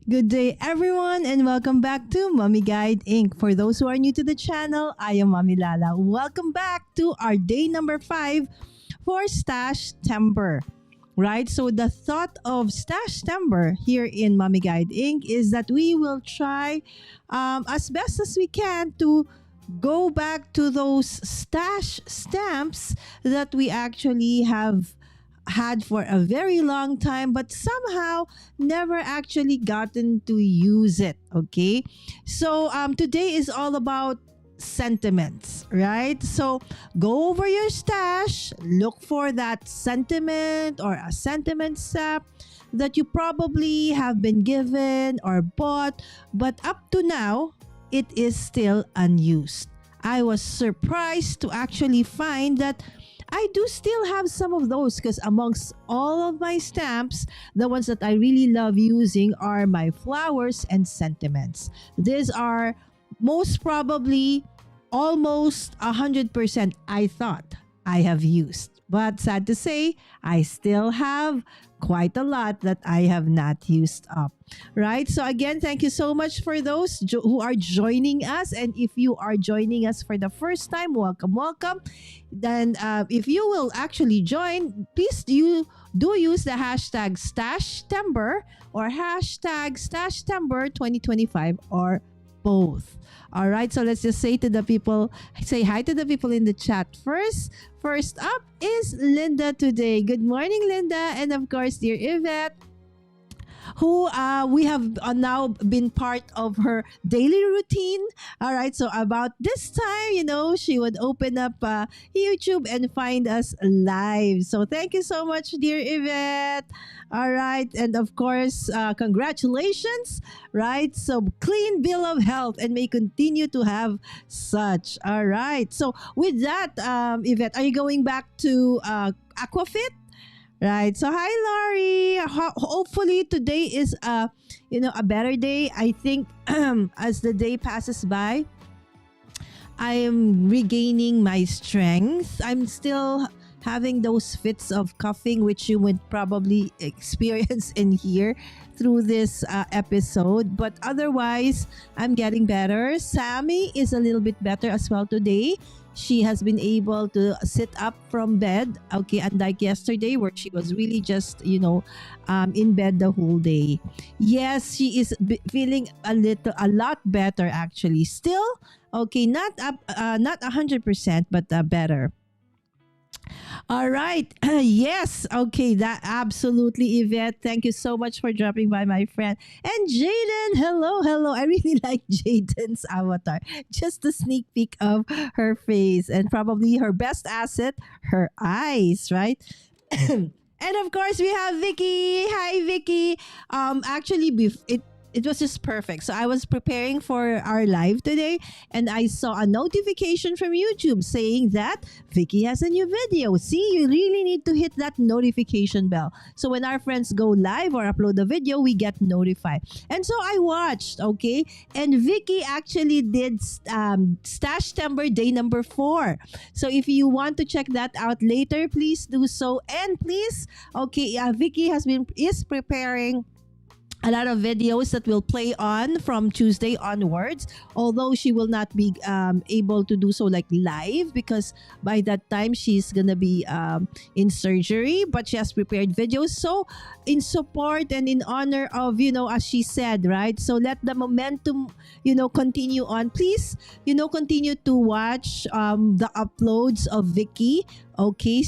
Good day, everyone, and welcome back to Mommy Guide Inc. For those who are new to the channel, I am Mommy Lala. Welcome back to our day number 5 for Stash Timber. Right? So, the thought of Stash Timber here in Mommy Guide Inc. is that we will try as best as we can to go back to those stash stamps that we actually have had for a very long time but somehow never actually gotten to use it. Okay, so today is all about sentiments, right? So go over your stash, look for that sentiment or a sentiment stamp that you probably have been given or bought, but up to now it is still unused. I was surprised to actually find that I do still have some of those because amongst all of my stamps, the ones that I really love using are my flowers and sentiments. These are most probably almost 100% I thought I have used. But sad to say, I still have quite a lot that I have not used up. Right? So, again, thank you so much for those who are joining us. And if you are joining us for the first time, welcome, welcome. Then, if you will actually join, please do use the hashtag StashTember or hashtag StashTember2025 or both. All right, so let's just say hi to the people in the chat first. First up is Linda today. Good morning, Linda. And of course, dear Yvette, who we have now been part of her daily routine. All right, so about this time, she would open up YouTube and find us live. So thank you so much, dear Yvette. All right, and of course, congratulations, right? So clean bill of health and may continue to have such. All right, so with that, Yvette, are you going back to Aquafit? Right. So hi Laurie. Hopefully today is a better day. I think as the day passes by, I am regaining my strength. I'm still having those fits of coughing which you would probably experience in here through this episode, but otherwise I'm getting better. Sammy is a little bit better as well today. She has been able to sit up from bed, okay, unlike yesterday where she was really just, in bed the whole day. Yes, she is feeling a lot better actually. Still, okay, not up, not 100%, but better. All right. Yes. Okay. That absolutely, Yvette. Thank you so much for dropping by, my friend. And Jaden. Hello. Hello. I really like Jaden's avatar. Just a sneak peek of her face and probably her best asset, her eyes, right? And of course, we have Vicky. Hi, Vicky. Actually, it was just perfect. So I was preparing for our live today and I saw a notification from YouTube saying that Vicky has a new video. See, you really need to hit that notification bell. So when our friends go live or upload a video, we get notified. And so I watched, okay? And Vicky actually did Stash Timber day number 4. So if you want to check that out later, please do so. And please, okay, Vicky is preparing a lot of videos that will play on from Tuesday onwards. Although she will not be able to do so like live because by that time she's gonna be in surgery. But she has prepared videos. So in support and in honor of, as she said, right? So let the momentum, continue on. Please, continue to watch the uploads of Vicky. Okay,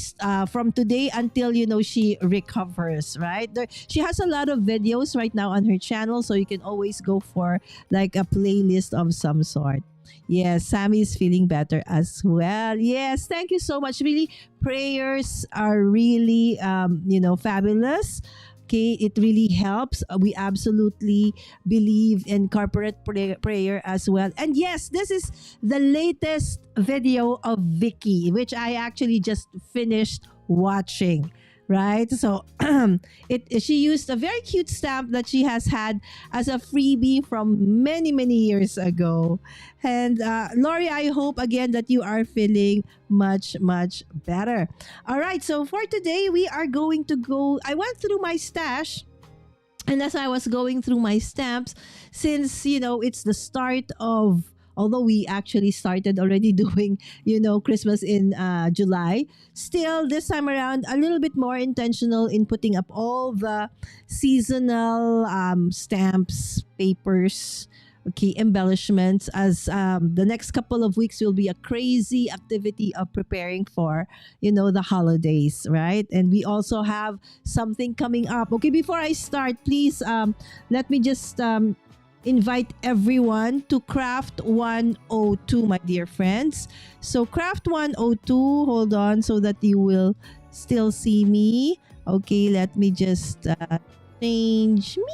from today until she recovers, right? She has a lot of videos right now on her channel, so you can always go for like a playlist of some sort. Yes, Sammy is feeling better as well. Yes, thank you so much. Really, prayers are really fabulous. Okay, it really helps. We absolutely believe in corporate prayer as well. And yes, this is the latest video of Vicky, which I actually just finished watching. Right, so she used a very cute stamp that she has had as a freebie from many years ago. And Lori, I hope again that you are feeling much better. All right, so for today we are going to go. I went through my stash And as I was going through my stamps, since, it's the start of, although we actually started already doing, Christmas in July, still this time around, a little bit more intentional in putting up all the seasonal stamps, papers, okay, embellishments, as the next couple of weeks will be a crazy activity of preparing for, the holidays, right? And we also have something coming up. Okay, before I start, please let me just invite everyone to Craft 102, my dear friends. So Craft 102, hold on so that you will still see me. Okay, let me just change me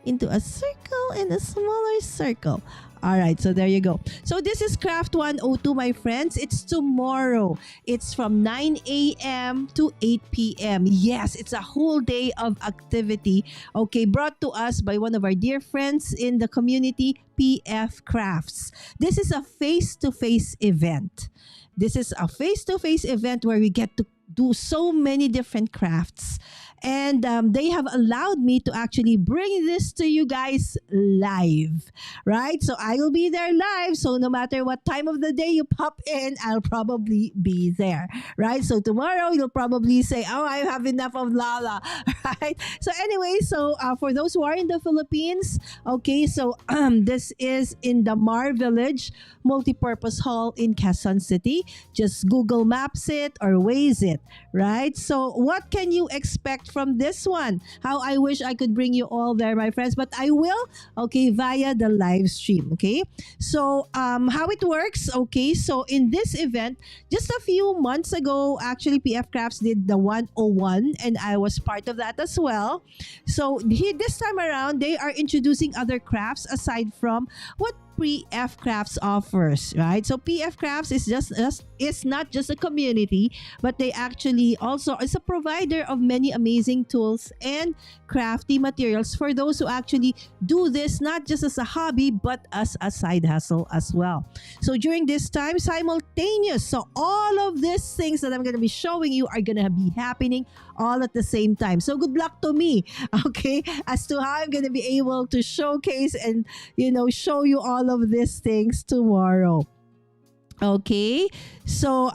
into a circle and a smaller circle. All right, so there you go. So this is Craft 102, my friends. It's tomorrow. It's from 9 a.m. to 8 p.m. Yes, it's a whole day of activity. Okay, brought to us by one of our dear friends in the community, PF Crafts. This is a face-to-face event. This is a face-to-face event where we get to do so many different crafts. And they have allowed me to actually bring this to you guys live, right? So I will be there live. So no matter what time of the day you pop in, I'll probably be there, right? So tomorrow you'll probably say, oh, I have enough of Lala, right? So anyway, so for those who are in the Philippines, okay, so this is in the Mar Village Multipurpose Hall in Quezon City. Just Google Maps it or Waze it, right? So what can you expect from this one? How I wish I could bring you all there, my friends, but I will, okay, via the live stream, okay? So how it works, okay, so in this event, just a few months ago, actually, PF Crafts did the 101, and I was part of that as well. So this time around, they are introducing other crafts aside from what PF Crafts offers, right? So PF Crafts is it's not just a community, but they actually also is a provider of many amazing tools and crafty materials for those who actually do this not just as a hobby but as a side hustle as well. So during this time, simultaneous, so all of these things that I'm going to be showing you are going to be happening all at the same time. So good luck to me, okay, as to how I'm going to be able to showcase and show you all of these things tomorrow. Okay, so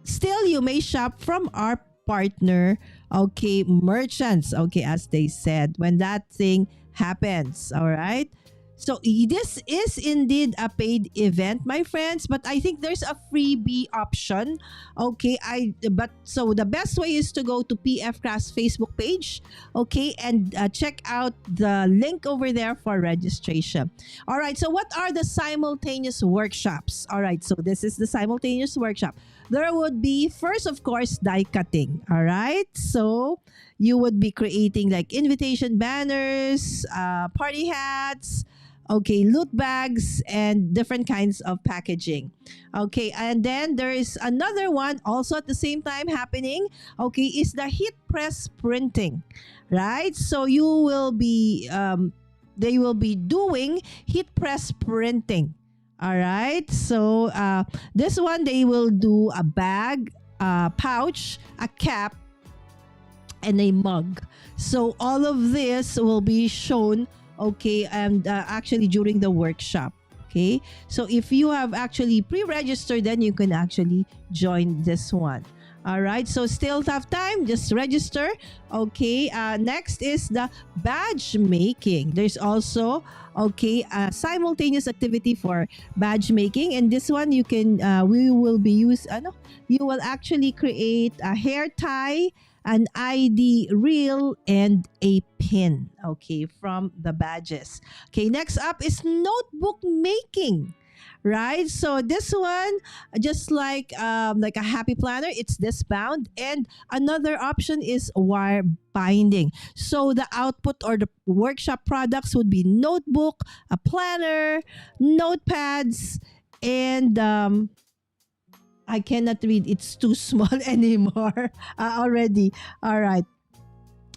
still you may shop from our partner, okay, merchants, okay, as they said, when that thing happens, all right? So this is indeed a paid event, my friends, but I think there's a freebie option. Okay, but so the best way is to go to PF Crafts Facebook page, okay, and check out the link over there for registration. All right, so what are the simultaneous workshops? All right, so this is the simultaneous workshop. There would be first, of course, die cutting. All right, so you would be creating like invitation banners, party hats, okay, loot bags, and different kinds of packaging. Okay, and then there is another one also at the same time happening, okay, is the heat press printing, right? So you will be, they will be doing heat press printing. All right, so this one, they will do a bag, a pouch, a cap, and a mug. So all of this will be shown, okay, and actually during the workshop. Okay, so if you have actually pre-registered, then you can actually join this one. All right, so still have time, just register. Okay, next is the badge making. There's also, okay, a simultaneous activity for badge making, and this one you can we will be you will actually create a hair tie, an ID reel, and a pin, okay, from the badges. Okay, next up is notebook making, right? So this one, just like a happy planner, it's this bound, and another option is wire binding. So the output or the workshop products would be notebook, a planner, notepads, and I cannot read. It's too small anymore already. All right.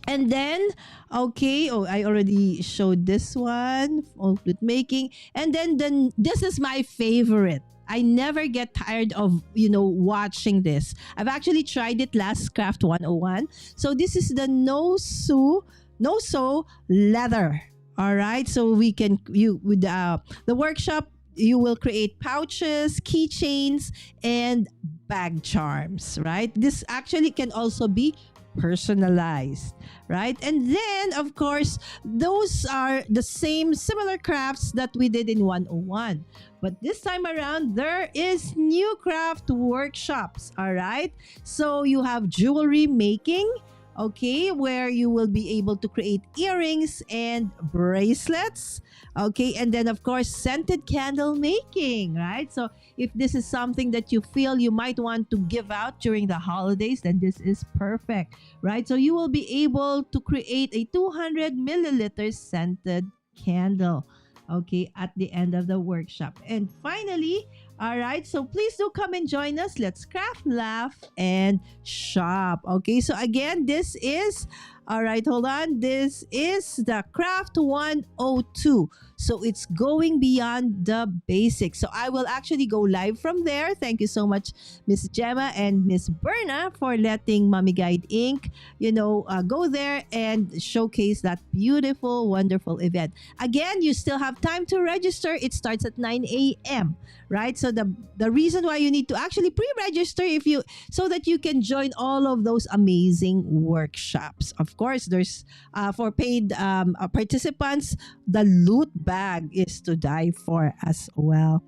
And then, okay, I already showed this one, with making. And then this is my favorite. I never get tired of, watching this. I've actually tried it last Craft 101. So this is the no sew no sew leather. All right. So we can you with the workshop you will create pouches, keychains, and bag charms, right? This actually can also be personalized, right? And then, of course, those are the same similar crafts that we did in 101. But this time around, there is new craft workshops, all right? So you have jewelry making, okay, where you will be able to create earrings and bracelets, okay, and then of course scented candle making, right? So if this is something that you feel you might want to give out during the holidays, then this is perfect, right? So you will be able to create a 200 milliliter scented candle, okay, at the end of the workshop. And finally, all right, so please do come and join us. Let's craft, laugh, and shop. Okay, so again, this is, all right, hold on. This is the Craft 102. So it's going beyond the basics. So I will actually go live from there. Thank you so much, Miss Gemma and Miss Berna, for letting Mommy Guide Inc., go there and showcase that beautiful, wonderful event. Again, you still have time to register. It starts at 9 a.m., right? So the reason why you need to actually pre-register so that you can join all of those amazing workshops. Of course, there's for paid participants, the loot bag is to die for as well.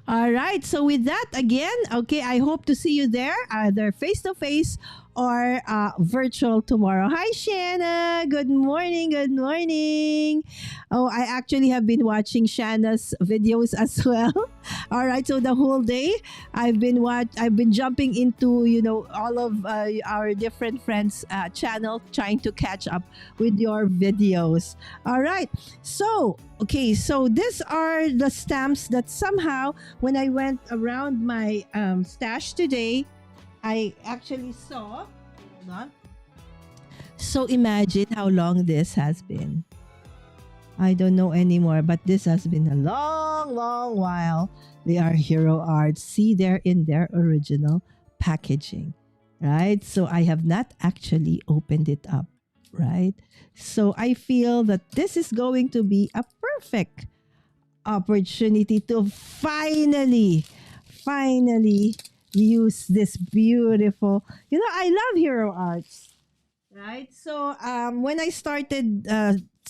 All right. So with that, again, okay, I hope to see you there, either face to face or virtual tomorrow. Hi, Shanna. Good morning. Good morning. Oh, I actually have been watching Shanna's videos as well. All right. So the whole day, I've been jumping into all of our different friends' channel, trying to catch up with your videos. All right. So okay, so these are the stamps that somehow, when I went around my stash today, I actually saw. Hold on. So imagine how long this has been. I don't know anymore, but this has been a long, long while. They are Hero Arts. See, they're in their original packaging, right? So I have not actually opened it up, right? So I feel that this is going to be a perfect opportunity to finally use this beautiful, I love Hero Arts, right? So when I started,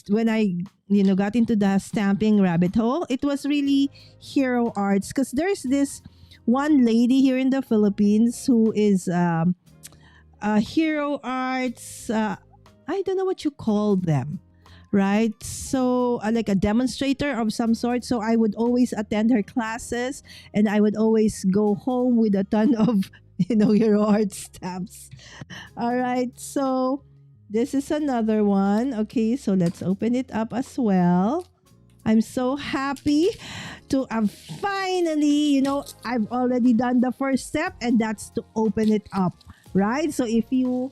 when I got into the stamping rabbit hole, it was really Hero Arts, because there's this one lady here in the Philippines who is Hero Arts, I don't know what you call them, right? So like a demonstrator of some sort. So I would always attend her classes, and I would always go home with a ton of Hero Art stamps. All right, so this is another one. Okay, so let's open it up as well. I'm so happy to have finally, I've already done the first step, and that's to open it up, right? So if you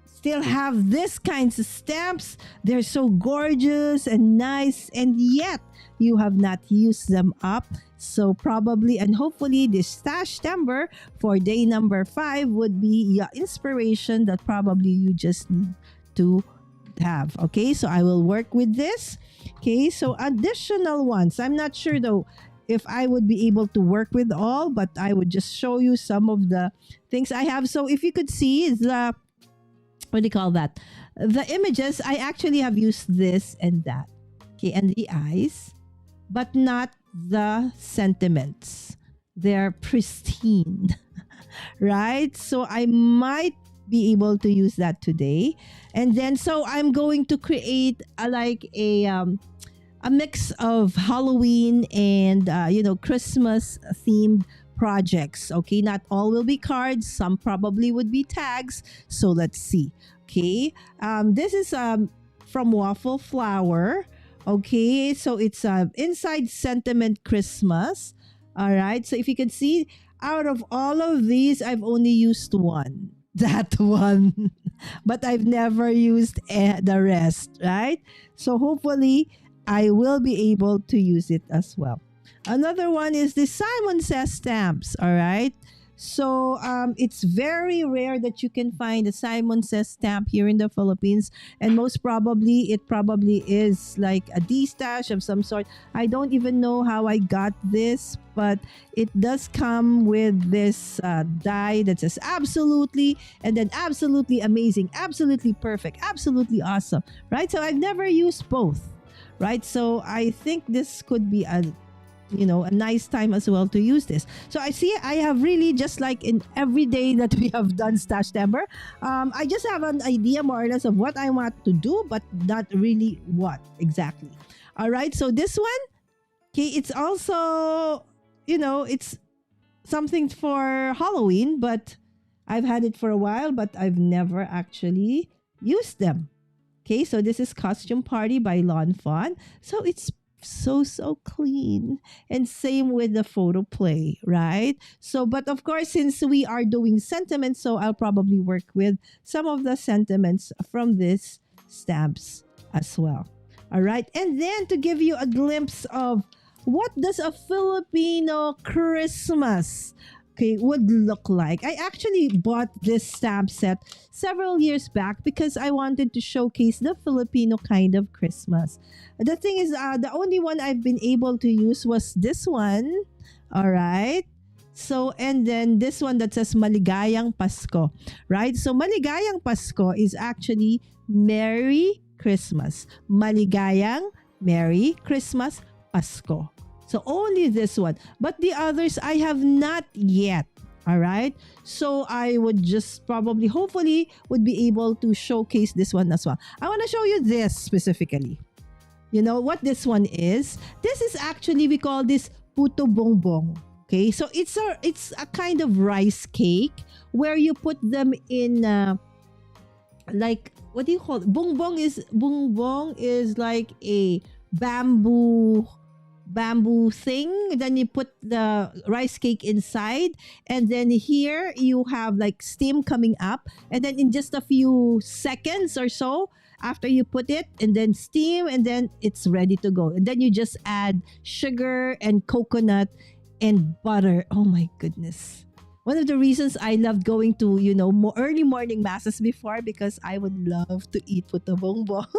still have this kinds of stamps, they're so gorgeous and nice, and yet you have not used them up. So probably and hopefully this stash timber for day number 5 would be your inspiration that probably you just need to have. Okay, so I will work with this. Okay, so additional ones, I'm not sure though if I would be able to work with all, but I would just show you some of the things I have. So if you could see the, what do you call that? The images, I actually have used this and that. Okay, and the eyes, but not the sentiments. They're pristine, right? So I might be able to use that today. And then, so I'm going to create a mix of Halloween and, Christmas themed projects. Okay, not all will be cards, some probably would be tags. So let's see. Okay, this is from Waffle Flower. Okay, so it's Inside Sentiment Christmas. All right, so if you can see, out of all of these, I've only used one. That one. But I've never used the rest, right? So hopefully, I will be able to use it as well. Another one is the Simon Says stamps, all right? So it's very rare that you can find a Simon Says stamp here in the Philippines, and most probably it probably is like a D stash of some sort. I don't even know how I got this, but it does come with this die that says absolutely, and then absolutely amazing, absolutely perfect, absolutely awesome, right? So I've never used both, right? So I think this could be a nice time as well to use this. So I see I have really, just like in every day that we have done Stash Timber, I just have an idea more or less of what I want to do, but not really what exactly. All right, so this one, okay, it's also, it's something for Halloween, but I've had it for a while, but I've never actually used them. Okay, so this is Costume Party by Lon Fon. So it's so clean, and same with the photo play, right? So but of course, since we are doing sentiments, so I'll probably work with some of the sentiments from these stamps as well. All right, and then to give you a glimpse of what does a Filipino Christmas, okay, would look like. I actually bought this stamp set several years back because I wanted to showcase the Filipino kind of Christmas. The thing is, the only one I've been able to use was this one. All right. So, and then this one that says Maligayang Pasko, right? So, Maligayang Pasko is actually Merry Christmas. Maligayang, Merry Christmas, Pasko. So only this one. But the others I have not yet. All right. So I would just probably, hopefully, would be able to showcase this one as well. I want to show you this specifically. You know what this one is? This is actually, we call this puto bongbong. Okay. So it's a kind of rice cake where you put them in like, what do you call it? Bongbong is like a bamboo thing. Then you put the rice cake inside, and then here you have like steam coming up, and then in just a few seconds or so after you put it, and then steam, and then it's ready to go, and then you just add sugar and coconut and butter. Oh my goodness. One of the reasons I loved going to, early morning masses before, because I would love to eat puto bongbong.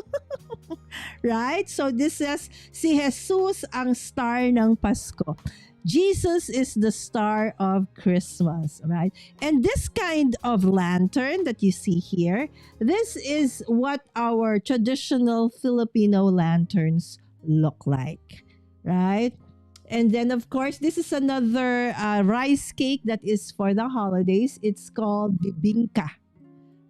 Right? So this says, si Jesus ang star ng Pasko. Jesus is the star of Christmas, right? And this kind of lantern that you see here, this is what our traditional Filipino lanterns look like, right? And then, of course, this is another rice cake that is for the holidays. It's called bibingka,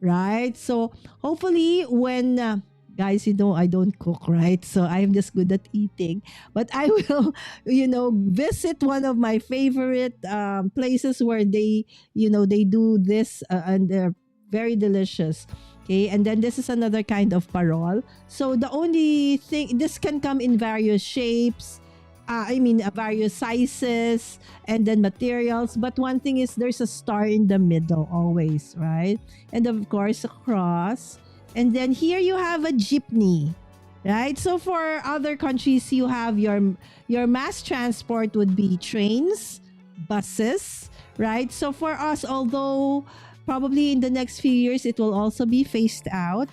right? So hopefully when, guys, I don't cook, right? So I'm just good at eating. But I will, visit one of my favorite places where they do this and they're very delicious. Okay, and then this is another kind of parol. So the only thing, this can come in various shapes, various sizes and then materials. But one thing is there's a star in the middle always, right? And of course, a cross. And then here you have a jeepney, right? So for other countries, you have your mass transport would be trains, buses, right? So for us, although probably in the next few years, it will also be phased out.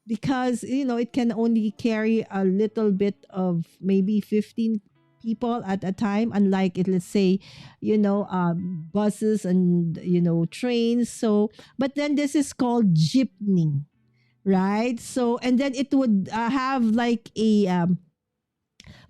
Because it can only carry a little bit of maybe 15 people at a time, unlike let's say buses and trains. So but then this is called jeepney, right? So and then it would have like a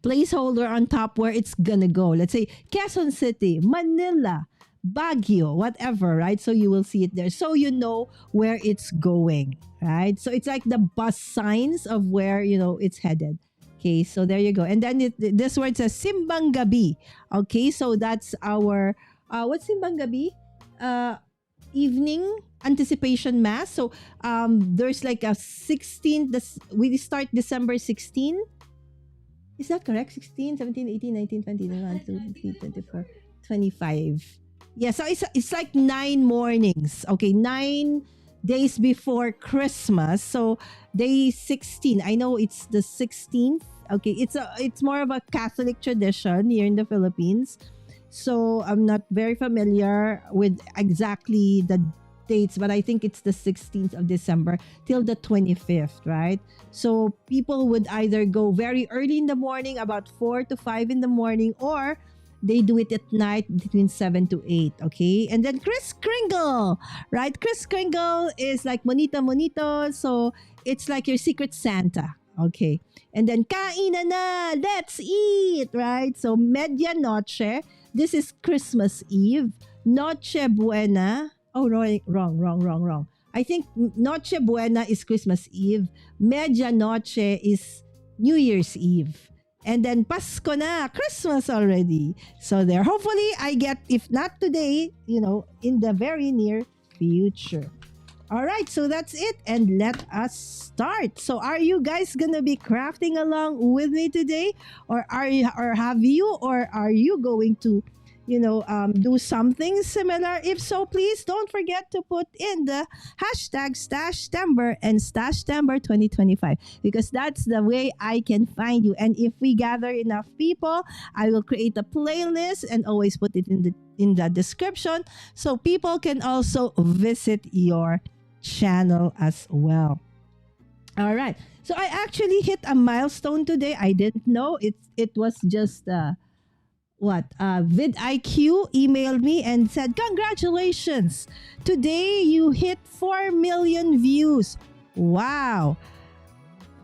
placeholder on top where it's gonna go. Let's say Quezon City, Manila, Baguio, whatever, right? So you will see it there. So you know where it's going, right? So it's like the bus signs of where, it's headed. Okay, so there you go. And then this word says Simbang Gabi. Okay, so that's our, what's Simbang Gabi? Evening anticipation mass. So there's like a 16, we start December 16. Is that correct? 16, 17, 18, 19, 20, 21, 22, 23, 24, 25. Yeah, so it's like 9 mornings. Okay, 9 days before Christmas. So day 16. I know it's the 16th. Okay, it's more of a Catholic tradition here in the Philippines. So I'm not very familiar with exactly the dates, but I think it's the 16th of December till the 25th, right? So people would either go very early in the morning, about 4 to 5 in the morning, or they do it at night between 7 to 8, okay? And then Kris Kringle, right? Kris Kringle is like Monito Monito, so it's like your secret Santa, okay? And then kain na, let's eat, right? So medianoche, this is Christmas Eve. Noche Buena, oh, wrong. I think Noche Buena is Christmas Eve. Medianoche is New Year's Eve. And then Pasko na, Christmas already. So there, hopefully I get, if not today, in the very near future. All right, so that's it. And let us start. So are you guys gonna be crafting along with me today? Or are you going to do something similar? If so, please don't forget to put in the hashtag StashTember and StashTember 2025, because that's the way I can find you. And if we gather enough people, I will create a playlist and always put it in the description so people can also visit your channel as well. All right. So I actually hit a milestone today. I didn't know it was just vidIQ emailed me and said, congratulations, today you hit 4 million views. Wow,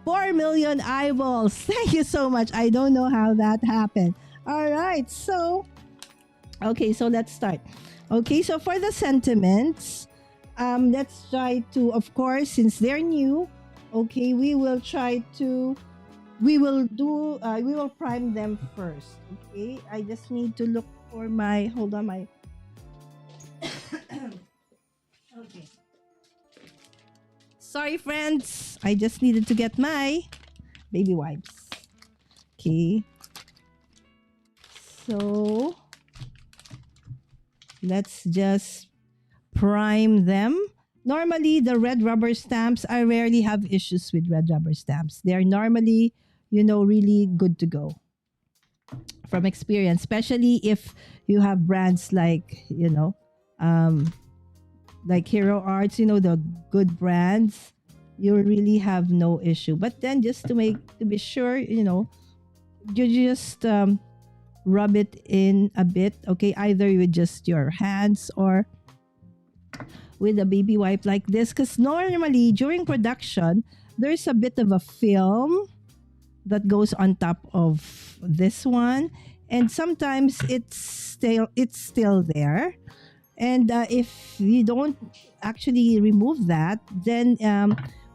4 million eyeballs. Thank you so much. I don't know how that happened. All right, so let's start. Okay, so for the sentiments, let's try to, of course, since they're new, okay, we will prime them first. Okay, I just need to look for my okay. Sorry, friends. I just needed to get my baby wipes. Okay. So let's just prime them. Normally, the red rubber stamps, I rarely have issues with red rubber stamps. They're normally, really good to go from experience, especially if you have brands like, like Hero Arts, the good brands, you really have no issue. But then just to be sure, you just rub it in a bit, okay, either with just your hands or with a baby wipe like this, because normally during production there's a bit of a film that goes on top of this one, and sometimes it's still there, and if you don't actually remove that, then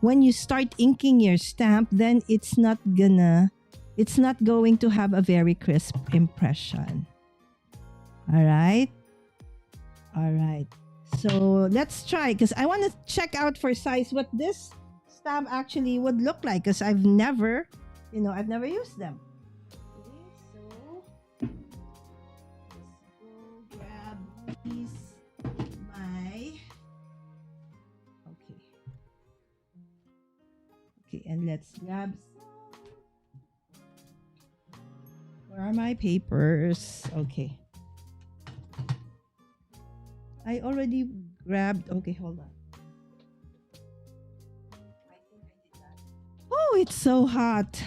when you start inking your stamp, then it's not going to have a very crisp impression. All right. So let's try, because I want to check out for size what this stamp actually would look like, because I've never used them. Okay, so let's go grab these. Okay, and let's grab some. Where are my papers? Okay. I already grabbed. Okay, hold on. I think I did that. Oh, it's so hot.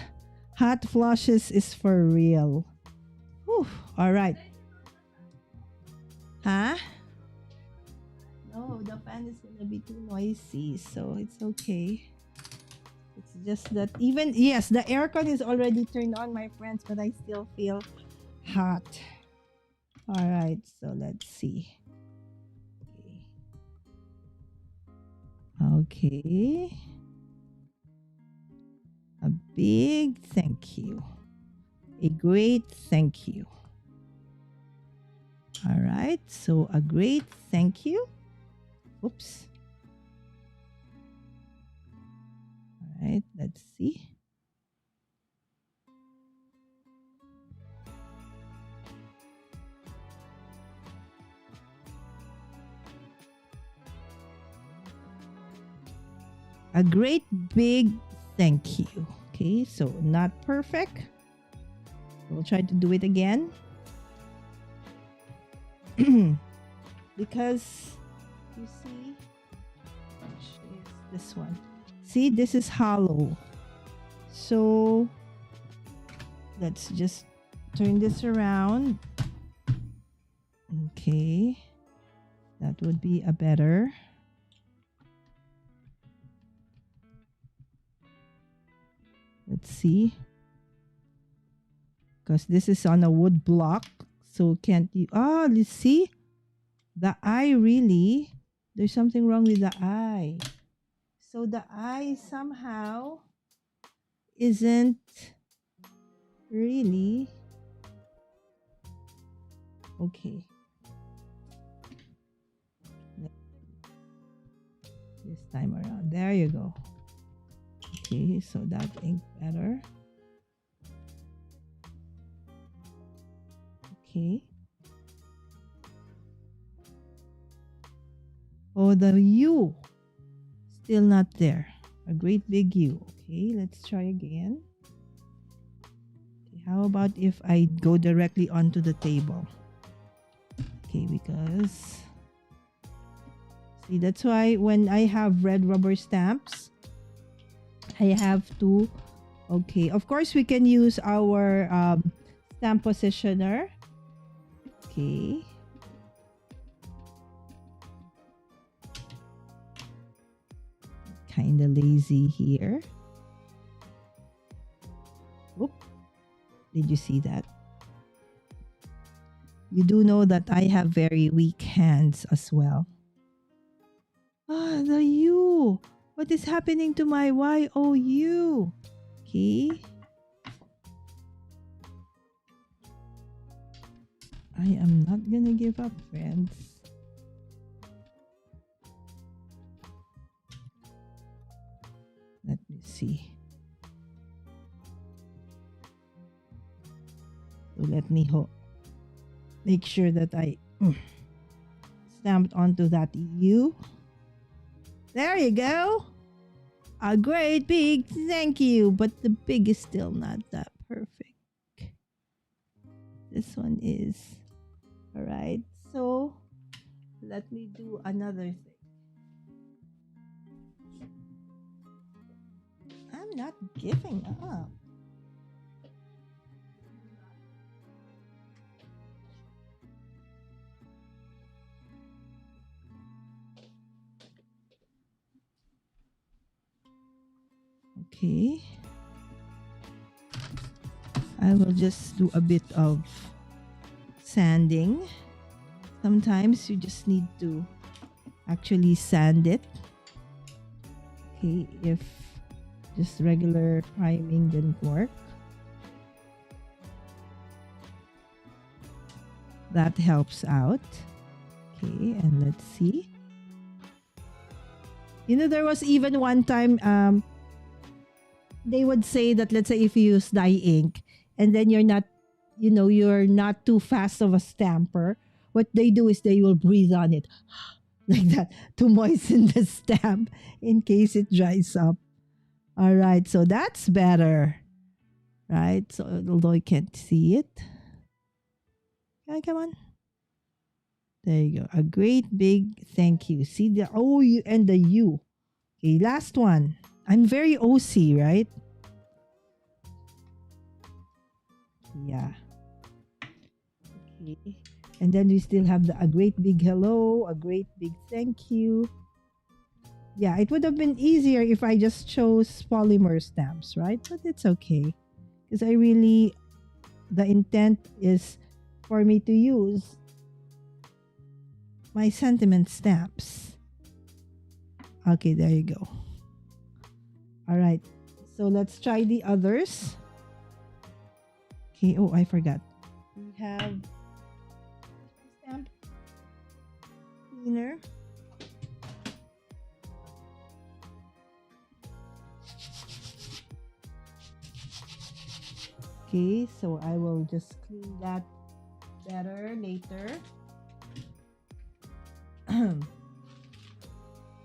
Hot flushes is for real. Whew. All right. Huh? No, the fan is gonna be too noisy, so it's okay. It's just that the aircon is already turned on, my friends, but I still feel hot. All right, so let's see. Okay. A big thank you. A great thank you. All right. So a great thank you. Oops. All right. Let's see. A great big thank you. Okay, so not perfect. We'll try to do it again. Because you see, which is this one. See, this is hollow. So let's just turn this around. Okay, that would be a better. Let's see. Because this is on a wood block. So can't you? Oh, let's see. The eye really. There's something wrong with the eye. So the eye somehow isn't really okay. This time around. There you go. Okay, so that ink better. Okay. Oh, the U. Still not there. A great big U. Okay, let's try again. Okay, how about if I go directly onto the table? Okay, because see, that's why when I have red rubber stamps, I have to, okay, of course we can use our stamp positioner. Okay. Kind of lazy here. Whoop. Did you see that? You do know that I have very weak hands as well. Ah, the U. What is happening to my YOU? Okay. I am not gonna give up, friends. Let me see. So let me make sure that I stamped onto that U. There you go. A great big thank you. But the big is still not that perfect. This one is. Alright. So let me do another thing. I'm not giving up. Okay. I will just do a bit of sanding. Sometimes you just need to actually sand it. Okay, if just regular priming didn't work, that helps out. Okay, and let's see. You know, there was even one time they would say that, let's say if you use dye ink and then you're not, you know, you're not too fast of a stamper, what they do is they will breathe on it like that to moisten the stamp in case it dries up. All right, so that's better, right? So although I can't see it, come on. There you go. A great big thank you. See the O and the U. Okay, last one. I'm very OC, right? Yeah. Okay. And then we still have a great big hello, a great big thank you. Yeah, it would have been easier if I just chose polymer stamps, right? But it's okay. Because the intent is for me to use my sentiment stamps. Okay, there you go. All right. So let's try the others. Okay. Oh, I forgot. We have stamp cleaner. Okay, so I will just clean that better later.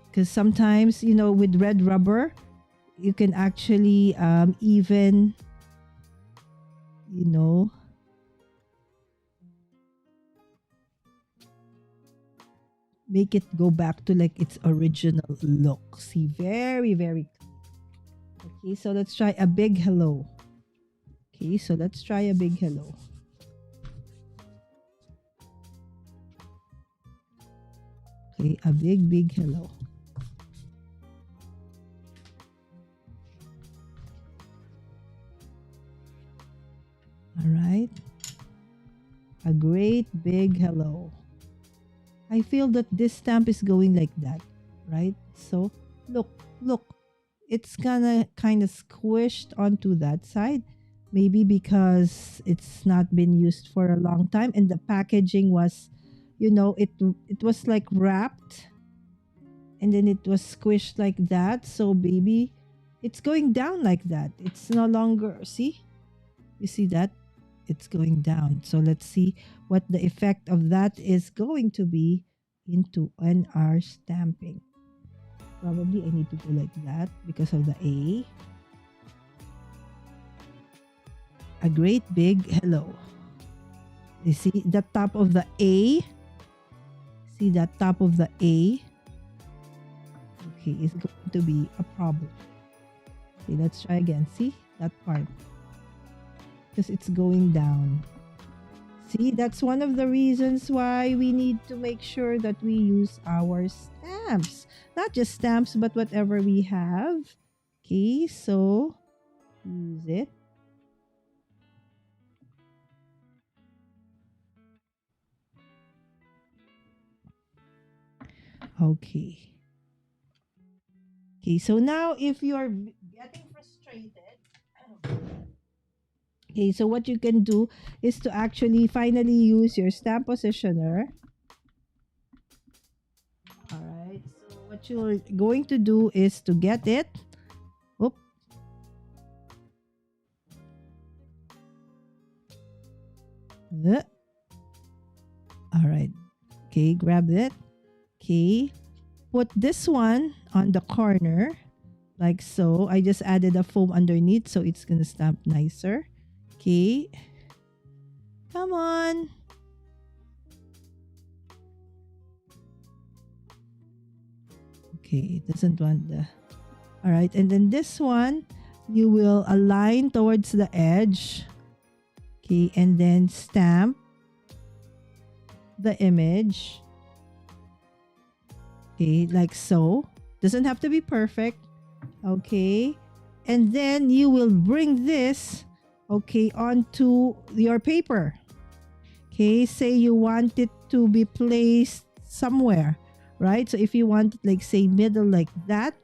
Because sometimes, you know, with red rubber, you can actually even, you know, make it go back to like its original look. See, very, very. Okay, so let's try a big hello. Okay, so let's try a big hello. Okay, a big, big hello. All right. A great big hello. I feel that this stamp is going like that, right? So look, look, it's gonna kind of squished onto that side. Maybe because it's not been used for a long time and the packaging was, it was like wrapped and then it was squished like that. So baby, it's going down like that. It's no longer, see? You see that? It's going down. So let's see what the effect of that is going to be into NR stamping. Probably I need to go like that because of the A. A great big hello. You see the top of the A? See that top of the A? Okay, it's going to be a problem. Okay, let's try again. See that part? Because it's going down. See, that's one of the reasons why we need to make sure that we use our stamps. Not just stamps, but whatever we have. Okay, so use it. Okay. Okay, so now if you're getting frustrated, okay, so what you can do is to actually finally use your stamp positioner. All right, so what you're going to do is to get it. Oop. All right. Okay, grab it. Okay, put this one on the corner like so. I just added a foam underneath so it's gonna stamp nicer. Okay, come on. Okay, it doesn't want the. All right, and then this one you will align towards the edge. Okay, and then stamp the image. Okay, like so. Doesn't have to be perfect. Okay, and then you will bring this, okay, onto your paper. Okay, say you want it to be placed somewhere, right? So if you want it like say middle like that,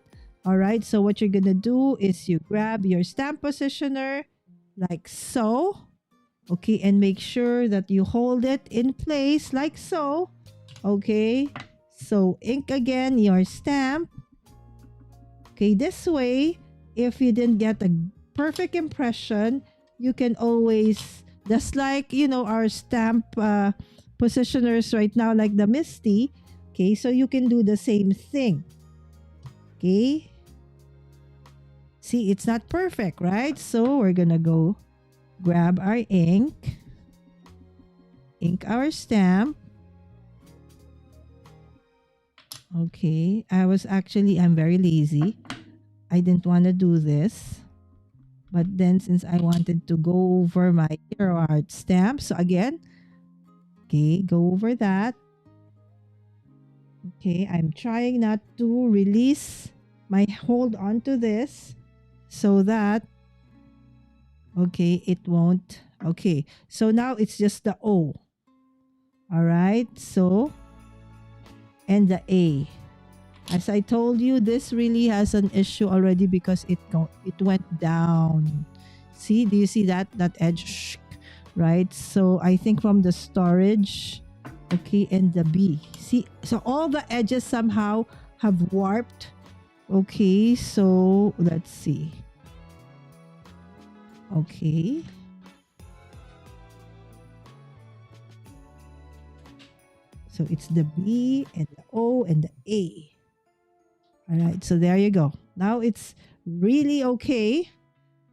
all right, so what you're gonna do is you grab your stamp positioner like so, okay, and make sure that you hold it in place like so. Okay, so ink again your stamp. Okay, this way, if you didn't get a perfect impression, you can always, just like, our stamp positioners right now, like the Misty. Okay, so you can do the same thing. Okay. See, it's not perfect, right? So we're going to go grab our ink our stamp. Okay, I'm very lazy. I didn't want to do this. But then since I wanted to go over my hero art stamp, so again, okay, go over that. Okay, I'm trying not to release my hold onto this so that, okay, it won't. Okay, so now it's just the O. All right, so, and the A. As I told you, this really has an issue already because it went down. See, do you see that edge? Right? So I think from the storage, okay, and the B. See, so all the edges somehow have warped. Okay, so let's see. Okay. So it's the B and the O and the A. All right, so there you go. Now it's really okay.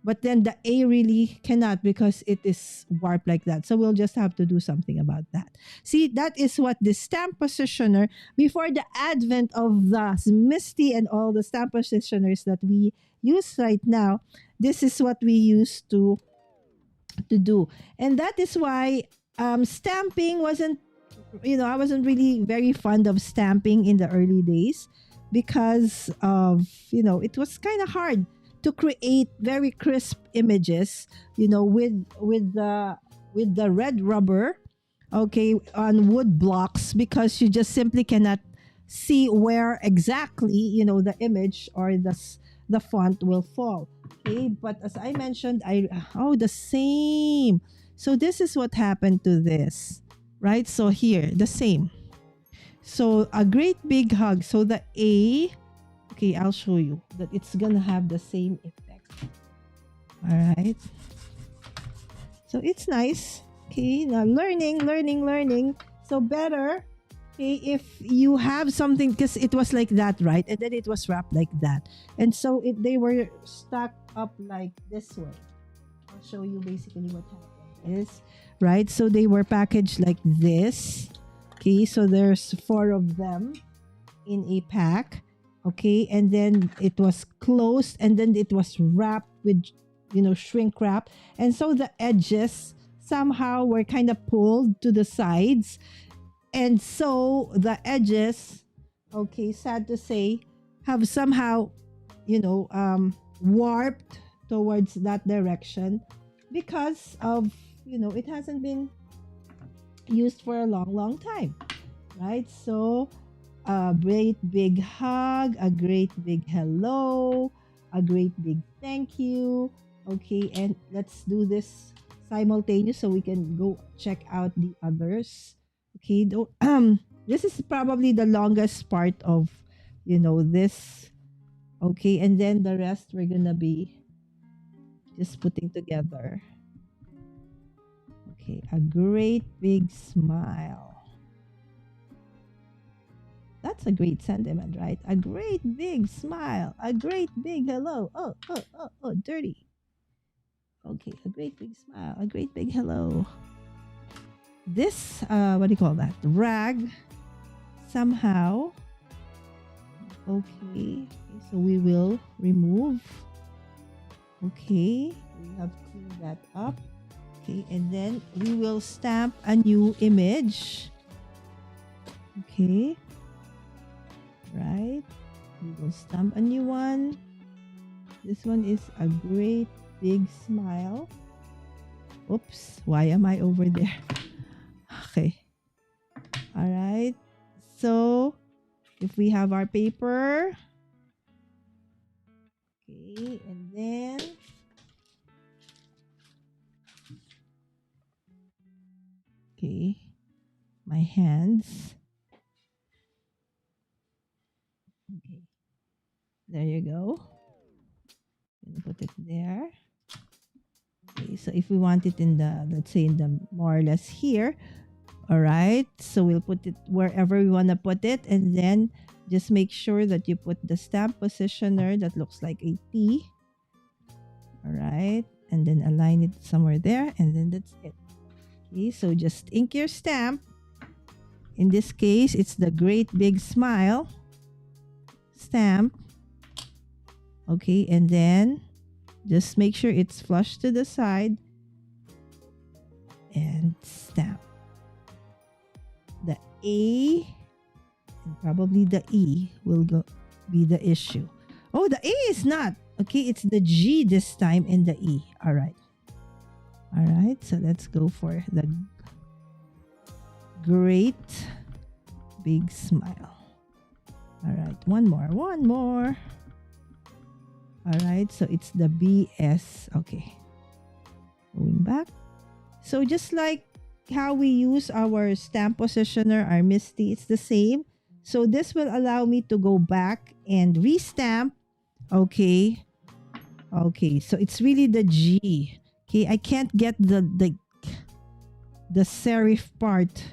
But then the A really cannot because it is warped like that. So we'll just have to do something about that. See, that is what the stamp positioner, before the advent of the Misty and all the stamp positioners that we use right now, this is what we used to do. And that is why stamping wasn't, I wasn't really very fond of stamping in the early days because of, it was kind of hard to create very crisp images, with the red rubber, okay, on wood blocks, because you just simply cannot see where exactly, the image or the font will fall. Okay, but as I mentioned, the same. So this is what happened to this, right? So here, the same. So a great big hug. So the A, okay, I'll show you that it's gonna have the same effect. All right. So it's nice. Okay, now learning. So better, okay, if you have something, because it was like that, right? And then it was wrapped like that. And so they were stacked up like this way. I'll show you basically what happened is, right? So they were packaged like this. Okay, so there's 4 of them in a pack. Okay, and then it was closed, and then it was wrapped with, shrink wrap. And so the edges somehow were kind of pulled to the sides. And so the edges, okay, sad to say, have somehow, warped towards that direction because of, it hasn't been used for a long time, right? So a great big hug, a great big hello, a great big thank you. Okay, and let's do this simultaneous so we can go check out the others. Okay, this is probably the longest part of, this. Okay, and then the rest we're gonna be just putting together. Okay, a great big smile. That's a great sentiment, right? A great big smile, a great big hello. Oh, dirty. Okay, a great big smile, a great big hello. This, what do you call that? Rag, somehow. Okay, so we will remove. Okay, we have cleaned that up. Okay, and then we will stamp a new image. Okay, right, we will stamp a new one. This one is a great big smile. Oops, why am I over there? Okay, all right, so if we have our paper, okay, and then okay, my hands. Okay, there you go. And put it there. Okay, so if we want it in the, let's say in the more or less here, all right, so we'll put it wherever we want to put it, and then just make sure that you put the stamp positioner that looks like a T. All right, and then align it somewhere there, and then that's it. Okay, so just ink your stamp. In this case, it's the great big smile stamp. Okay, and then just make sure it's flush to the side and stamp. The A and probably the E will be the issue. Oh, the A is not. Okay, it's the G this time and the E. All right. All right, so let's go for the great big smile. All right, one more. All right, so it's the BS. Okay, going back. So just like how we use our stamp positioner, our Misty, it's the same. So this will allow me to go back and restamp. Okay, so it's really the G. Okay, I can't get the serif part.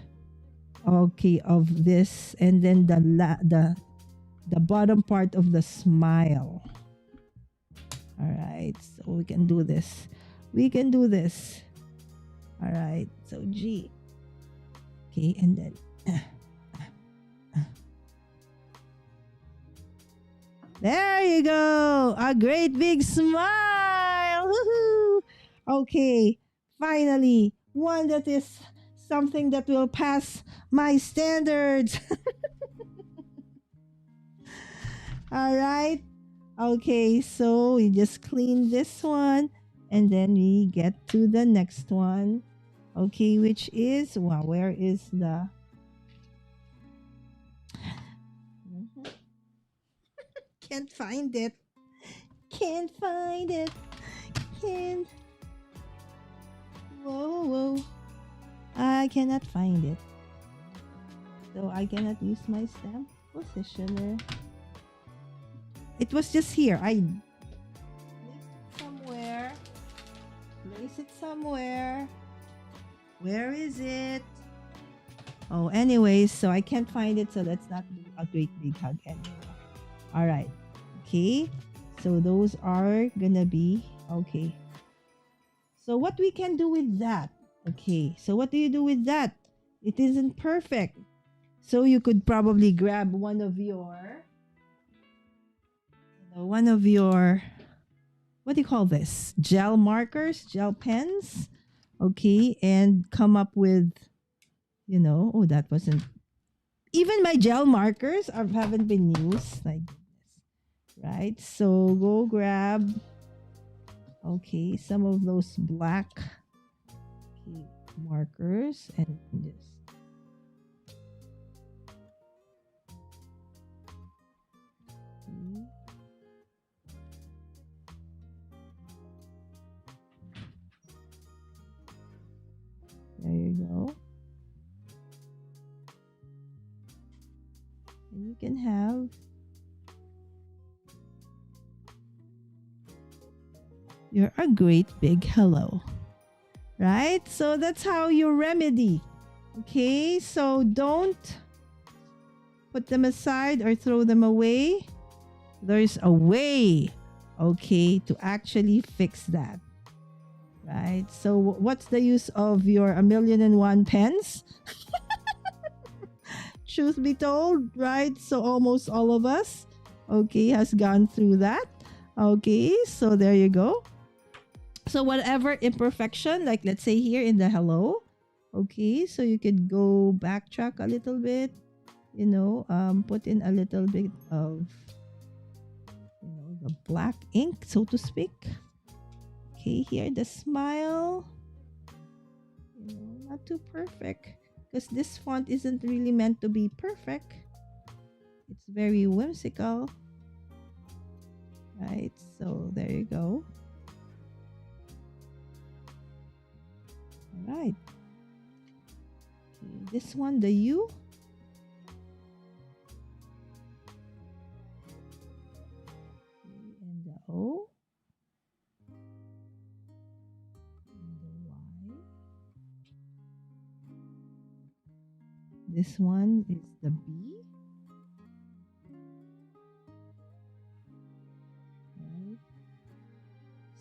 Okay, of this, and then the bottom part of the smile. All right. So we can do this. We can do this. All right. So G. Okay. And then. There you go. A great big smile. Woohoo. Okay. Finally, one that is something that will pass my standards. All right. Okay, so we just clean this one and then we get to the next one. Okay, which is, wow, where is the. Mhm. Can't find it. Can't find it. Can't. Whoa, whoa. I cannot find it. So I cannot use my stamp positioner. It was just here. I placed it somewhere. Place it somewhere. Where is it? Oh, anyways, so I can't find it, so let's not do a great big hug anymore. All right. Okay. So those are gonna be okay. So what we can do with that? Okay. So what do you do with that? It isn't perfect. So you could probably grab one of your what do you call this? Gel markers, gel pens. Okay, and come up with, oh, that wasn't even my gel markers haven't been used. Like, right? So go grab, okay, some of those black, okay, markers and just. Okay, there you go. And you can have you're a great big hello. Right? So that's how you remedy. Okay? So don't put them aside or throw them away. There's a way, okay, to actually fix that. Right? So what's the use of your a million and one pens? Truth be told, right? So almost all of us, okay, has gone through that. Okay, so there you go. So whatever imperfection, like let's say here in the hello, okay, so you could go backtrack a little bit, put in a little bit of, the black ink, so to speak. Okay, here the smile, not too perfect because this font isn't really meant to be perfect. It's very whimsical, right? So there you go. All right. Okay, this one, the U. Okay, and the O. And the Y. This one is the B. Right?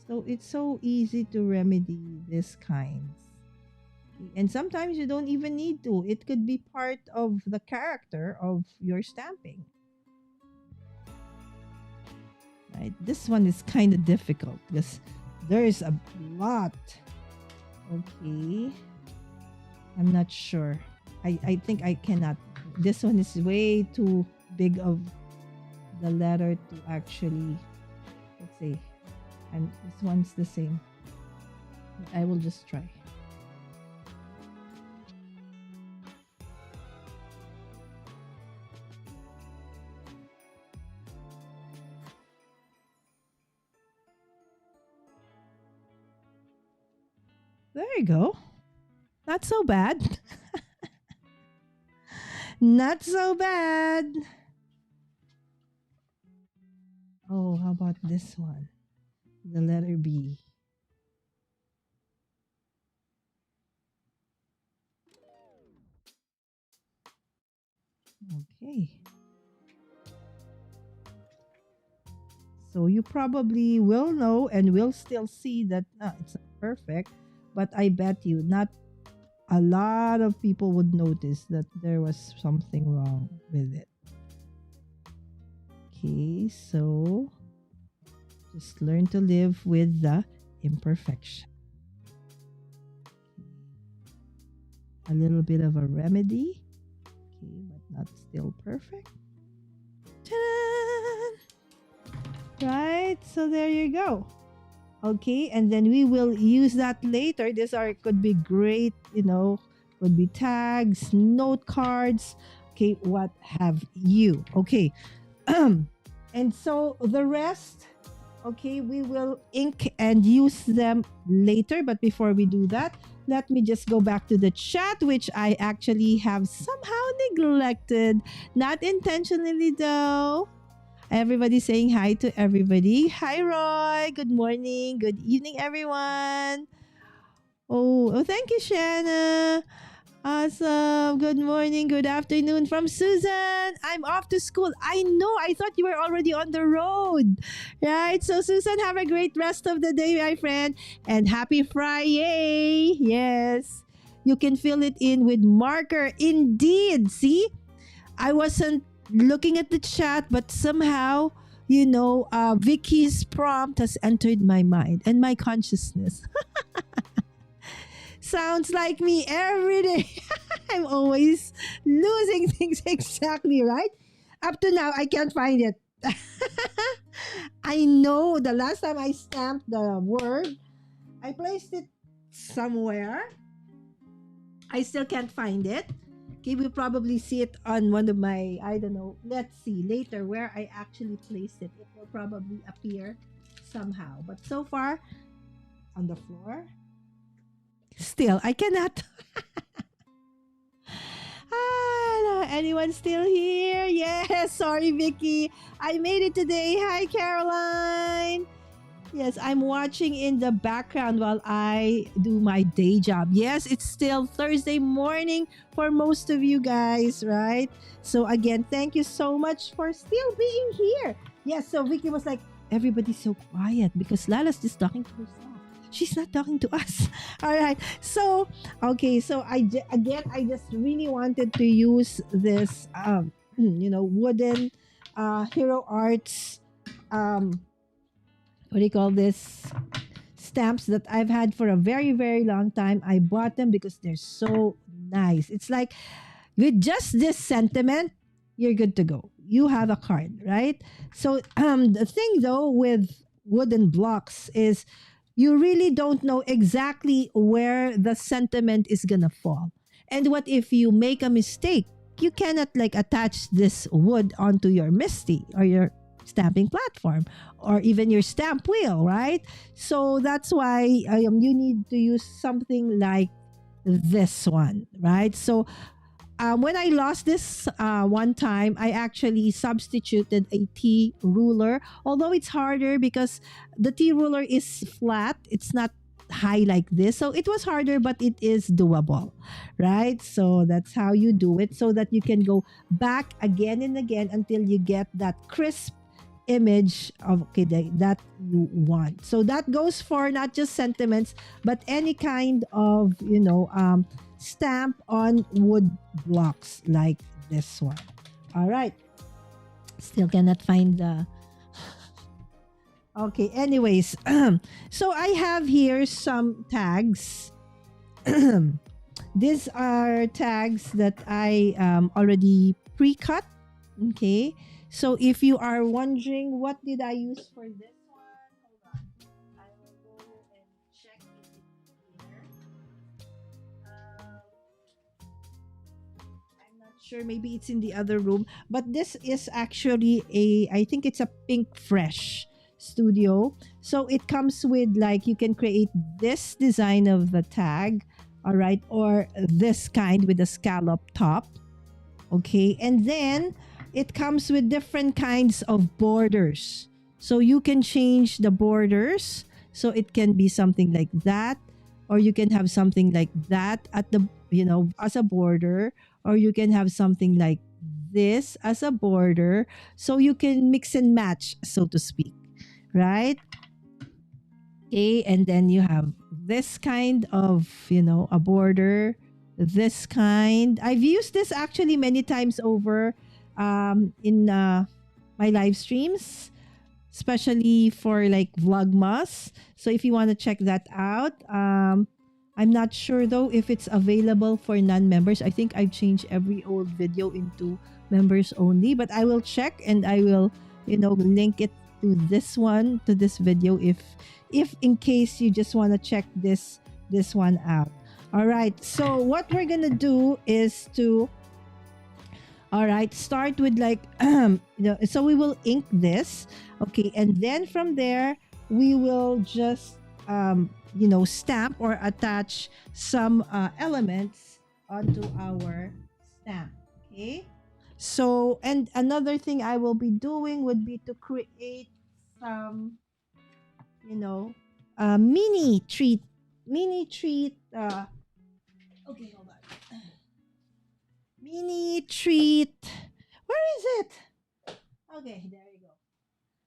So it's so easy to remedy this kinds. And sometimes you don't even need to. It could be part of the character of your stamping. Right? This one is kind of difficult because there's a lot. Okay. I'm not sure. I think I cannot. This one is way too big of the letter to actually, let's say, and this one's the same. But I will just try. There you go. Not so bad. Not so bad. Oh, how about this one? The letter B. Okay. So you probably will know and will still see that it's not perfect, but I bet you not a lot of people would notice that there was something wrong with it. Okay, so just learn to live with the imperfection. A little bit of a remedy. Okay, but not still perfect. Ta-da! Right, so there you go. Okay, and then we will use that later. This are could be great, could be tags, note cards, okay, what have you. Okay. And so the rest, okay, we will ink and use them later. But before we do that, let me just go back to the chat, which I actually have somehow neglected. Not intentionally, though. Everybody saying hi to everybody. Hi, Roy. Good morning. Good evening, everyone. Oh, thank you, Shanna. Awesome. Good morning, good afternoon from Susan. I'm off to school. I know. I thought you were already on the road. Right? So, Susan, have a great rest of the day, my friend. And happy Friday. Yes. You can fill it in with marker. Indeed. See? I wasn't looking at the chat, but somehow, Vicky's prompt has entered my mind and my consciousness. Sounds like me every day. I'm always losing things exactly, right? Up to now, I can't find it. I know the last time I stamped the word, I placed it somewhere. I still can't find it. Okay, we'll probably see it on one of my, I don't know, let's see later where I actually placed it. It will probably appear somehow. But so far, on the floor, still, I cannot. Anyone still here? Yes, sorry, Vicky. I made it today. Hi, Caroline. Yes, I'm watching in the background while I do my day job. Yes, it's still Thursday morning for most of you guys, right? So again, thank you so much for still being here. Yes, so Vicky was like, everybody's so quiet because Lala's just talking to herself. She's not talking to us. All right. So, okay. So I just really wanted to use this, wooden Hero Arts, what do you call this? Stamps that I've had for a very, very long time. I bought them because they're so nice. It's like with just this sentiment, you're good to go. You have a card, right? So the thing though with wooden blocks is you really don't know exactly where the sentiment is gonna fall. And what if you make a mistake? You cannot like attach this wood onto your Misty or your stamping platform or even your stamp wheel, right? So that's why you need to use something like this one, right? So when I lost this one time, I actually substituted a T ruler, although it's harder because the T ruler is flat. It's not high like this. So it was harder, but it is doable, right? So that's how you do it so that you can go back again and again until you get that crisp image of that you want. So that goes for not just sentiments, but any kind of, stamp on wood blocks like this one. All right. Still cannot find the. Okay, anyways. So I have here some tags. These are tags that I already pre-cut. Okay. So if you are wondering what did I use for this one, hold on. I will go and check it here. I'm not sure. Maybe it's in the other room. But this is actually I think it's a Pink Fresh Studio. So it comes with like, you can create this design of the tag, all right, or this kind with a scallop top. Okay. And then it comes with different kinds of borders. So you can change the borders. So it can be something like that, or you can have something like that at the, as a border, or you can have something like this as a border. So you can mix and match, so to speak. right? Okay, and then you have this kind of, a border, this kind. I've used this actually many times over in my live streams, especially for like Vlogmas. So if you want to check that out, I'm not sure though if it's available for non-members. I think I've changed every old video into members only, but I will check and I will, link it to this one, to this video, if in case you just want to check this one out. All right. So what we're gonna do is to, all right, start with like, so we will ink this, okay, and then from there we will just, stamp or attach some elements onto our stamp, okay. So, and another thing I will be doing would be to create some, you know, mini treat, okay, hold on. Mini treat. Where is it? Okay, there you go.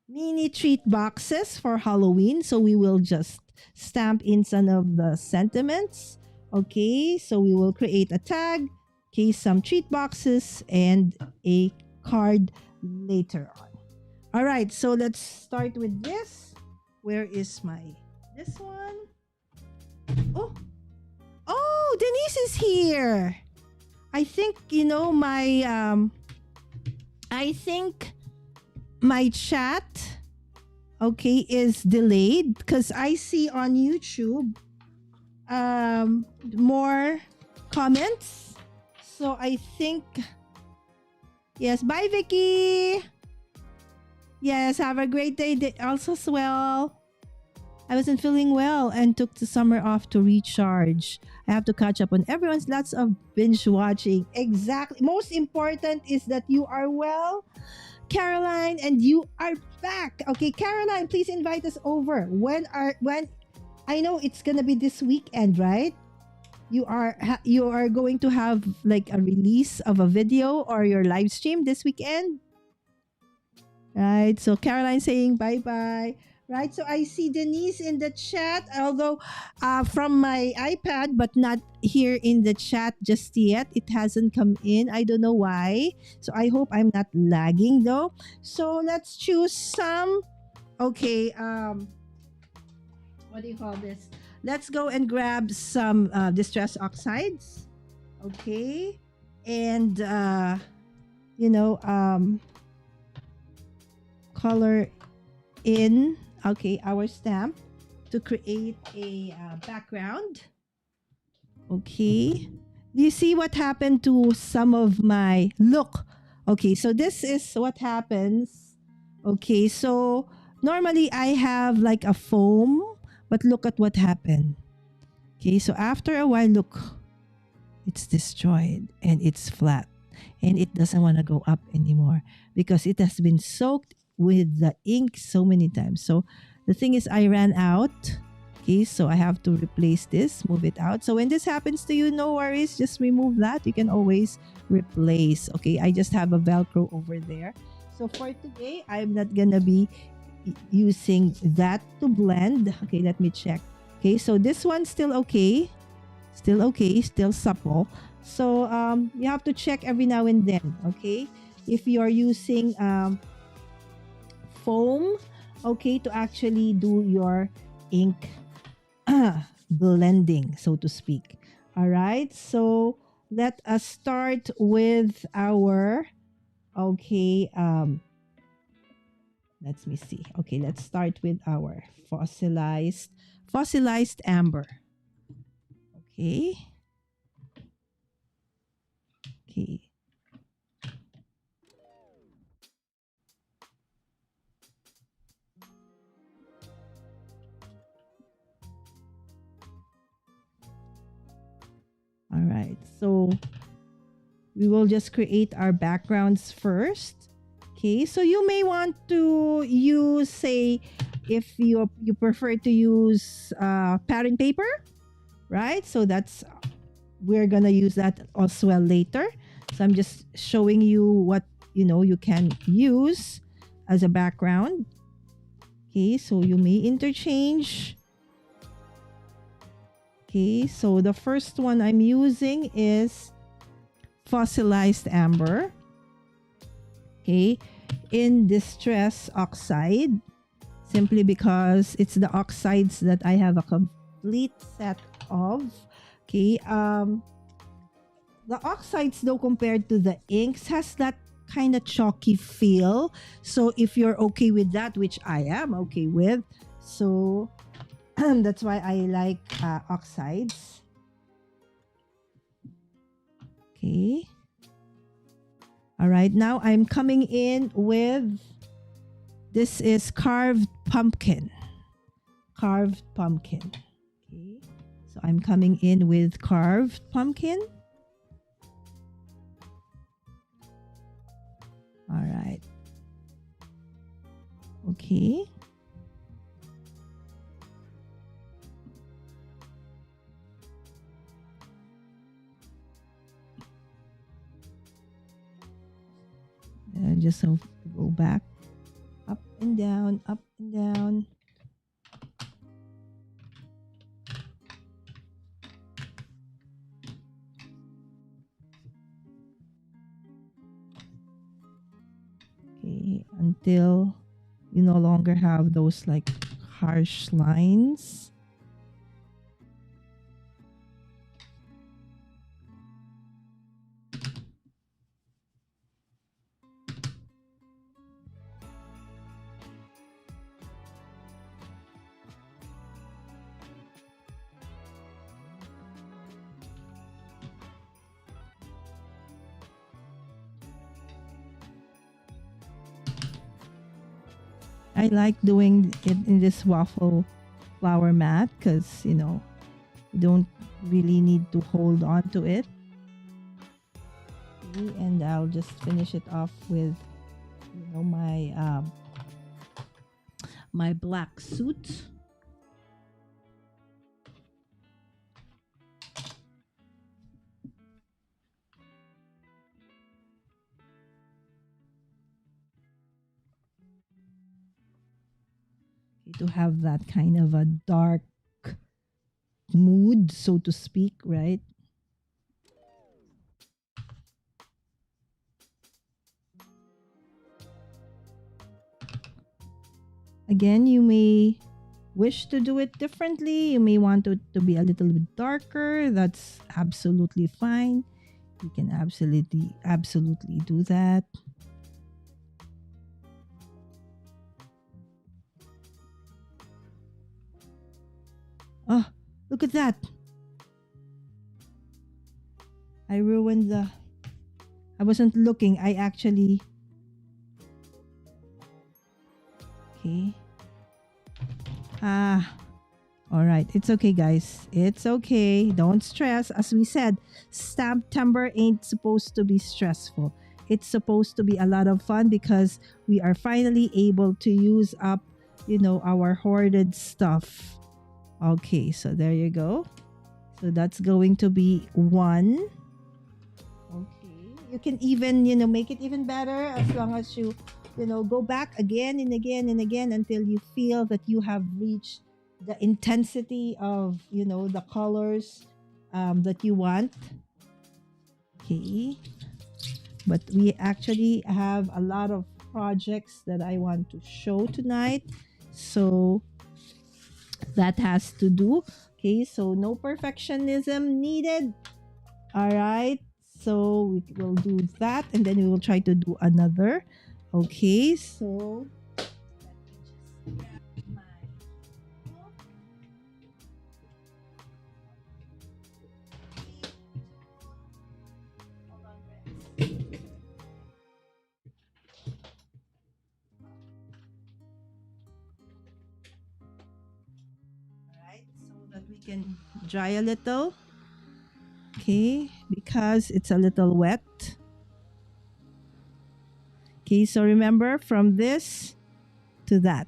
Mini treat boxes for Halloween. So we will just stamp in some of the sentiments. Okay, so we will create a tag, okay, some treat boxes, and a card later on. All right, so let's start with this. Where is this one? Oh, Denise is here. I think, I think my chat, okay, is delayed because I see on YouTube more comments. So I think, yes, bye Vicky. Yes, have a great day also as well. I wasn't feeling well and took the summer off to recharge. I have to catch up on everyone's lots of binge watching. Exactly. Most important is that you are well, Caroline, and you are back. Okay, Caroline, please invite us over. When I know it's gonna be this weekend, right? You are going to have like a release of a video or your live stream this weekend, right? So Caroline saying bye bye. Right, so I see Denise in the chat, although from my iPad, but not here in the chat just yet. It hasn't come in. I don't know why. So I hope I'm not lagging though. So let's choose some. Okay, what do you call this? Let's go and grab some distress oxides. Okay, and color in. Okay, our stamp to create a background. Okay. Do you see what happened to some of my look? Okay, so this is what happens. Okay, so normally I have like a foam, but look at what happened. Okay, so after a while, look, it's destroyed and it's flat and it doesn't want to go up anymore because it has been soaked with the ink so many times. So the thing is, I ran out. Okay, so I have to replace this, move it out. So when this happens to you, no worries, just remove that. You can always replace. Okay, I just have a Velcro over there. So for today, I'm not gonna be using that to blend. Okay, let me check. Okay, so this one's still okay. Still supple. So you have to check every now and then. Okay, if you're using foam, okay, to actually do your ink blending, so to speak. All right, so let us start with our, okay, let me see. Okay, let's start with our fossilized amber. Okay. Okay. All right, so we will just create our backgrounds first. Okay, so you may want to use, say, if you prefer to use pattern paper, right? So we're gonna use that as well later. So I'm just showing you what you can use as a background. Okay, so you may interchange. Okay, so the first one I'm using is fossilized amber. Okay, in distress oxide, simply because it's the oxides that I have a complete set of. Okay, the oxides though compared to the inks has that kind of chalky feel. So if you're okay with that, which I am okay with, so that's why I like oxides. Okay. All right, now I'm coming in with, this is carved pumpkin. Carved pumpkin. Okay. So I'm coming in with carved pumpkin. All right. Okay. Just so go back, up and down, up and down. Okay, until you no longer have those like harsh lines. I like doing it in this waffle flower mat because, you don't really need to hold on to it. Okay, and I'll just finish it off with, my black suit. Okay, to have that kind of a dark mood, so to speak, right? Again, you may wish to do it differently. You may want it to be a little bit darker. That's absolutely fine. You can absolutely do that. Oh, look at that. I ruined I wasn't looking. I actually... Okay. All right. It's okay, guys. It's okay. Don't stress. As we said, September ain't supposed to be stressful. It's supposed to be a lot of fun because we are finally able to use up, our hoarded stuff. Okay, so there you go. So that's going to be 1. Okay. You can even, make it even better as long as you, go back again and again and again until you feel that you have reached the intensity of, the colors that you want. Okay. But we actually have a lot of projects that I want to show tonight. So that has to do. Okay, so no perfectionism needed. All right, so we will do that and then we will try to do another. Okay, so let me just grab my book. Hold on, friends. All right, so that we can dry a little. Okay, because it's a little wet. Okay, so remember from this to that.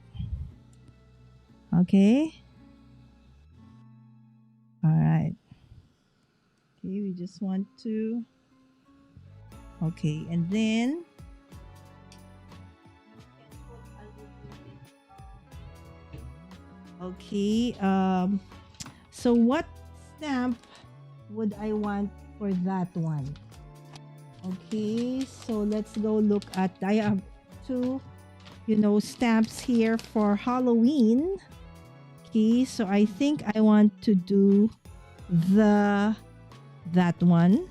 Okay. All right. Okay, we just want to. Okay, and then Okay. So what stamp would I want for that one? Okay, so let's go look at, I have two, stamps here for Halloween. Okay, so I think I want to do that one.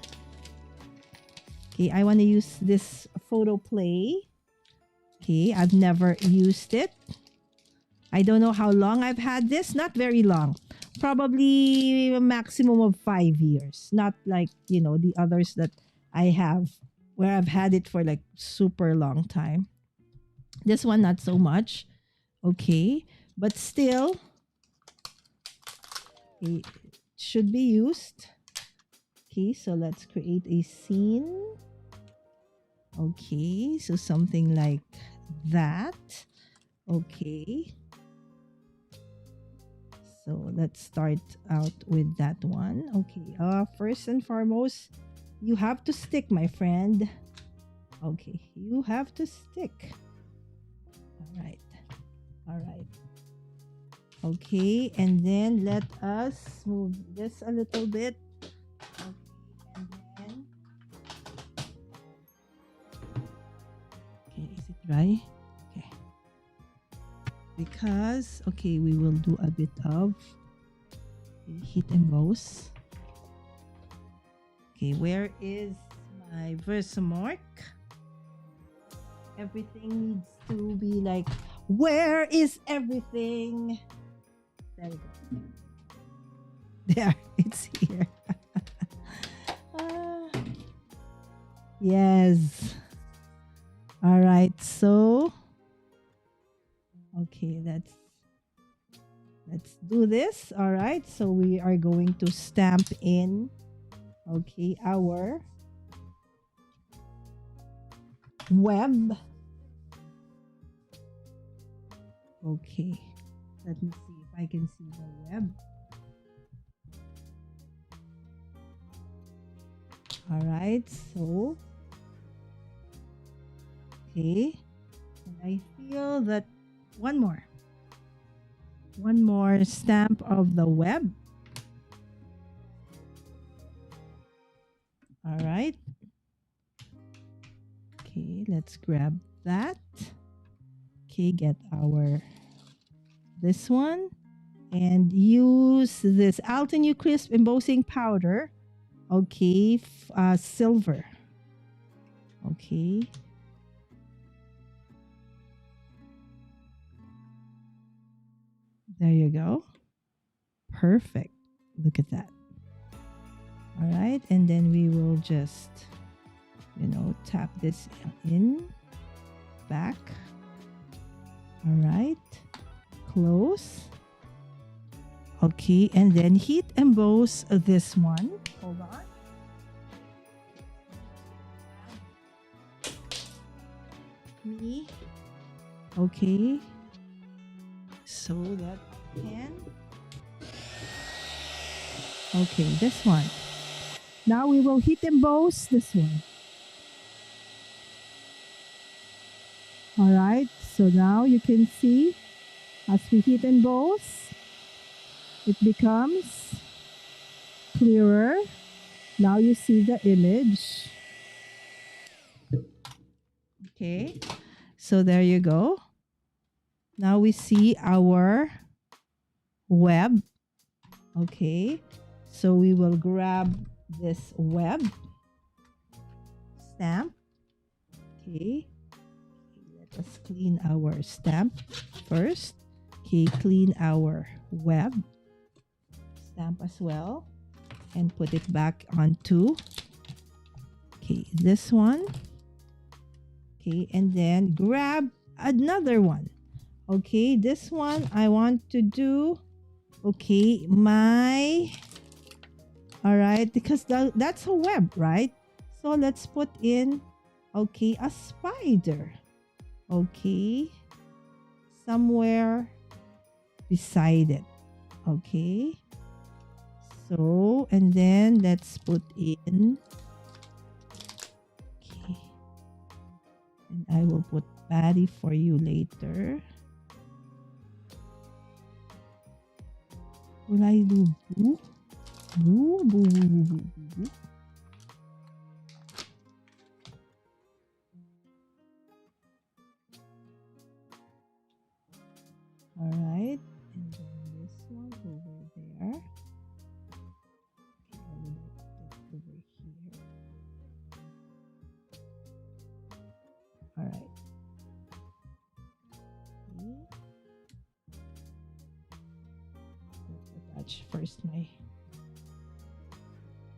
Okay, I want to use this photo play. Okay, I've never used it. I don't know how long I've had this. Not very long. Probably a maximum of 5 years. Not like, the others that I have where I've had it for like super long time. This one, not so much. Okay. But still, it should be used. Okay. So let's create a scene. Okay. So something like that. Okay. So let's start out with that one. Okay. First and foremost, you have to stick, my friend. Okay. You have to stick. All right. All right. Okay. And then let us move this a little bit. Okay. And then. Okay. Is it dry? Okay. Because, okay, we will do a bit of heat emboss. Okay, where is my Versamark? Everything needs to be like, where is everything? There we go. There, it's here. Yes. All right, so okay, let's do this. All right, so we are going to stamp in, okay, our web. Okay, let me see if I can see the web. All right, so okay, and I feel that one more stamp of the web. All right. Okay, let's grab that. Okay, get our this one and use this Altenew Crisp embossing powder. Okay, silver. Okay. There you go. Perfect. Look at that. All right, and then we will just, tap this in, back. All right, close. Okay, and then heat emboss this one. Hold on. Me. Okay. So that can. Okay, this one. Now we will heat emboss this one. All right, so now you can see as we heat emboss, it becomes clearer. Now you see the image. Okay, so there you go. Now we see our web. Okay, so we will grab this web stamp. Okay, let us clean our stamp first. Okay, clean our web stamp as well and put it back onto, okay, this one. Okay, and then grab another one. Okay, this one I want to do, okay, all right, because that's a web, right? So let's put in, okay, a spider. Okay, somewhere beside it. Okay, so, and then let's put in, okay, and I will put Patty for you later. Will I do boo? Boo, boo, boo, boo, boo, boo, boo. All right, and then this one over there. Okay, I would like this over here. All right. Let's attach first my.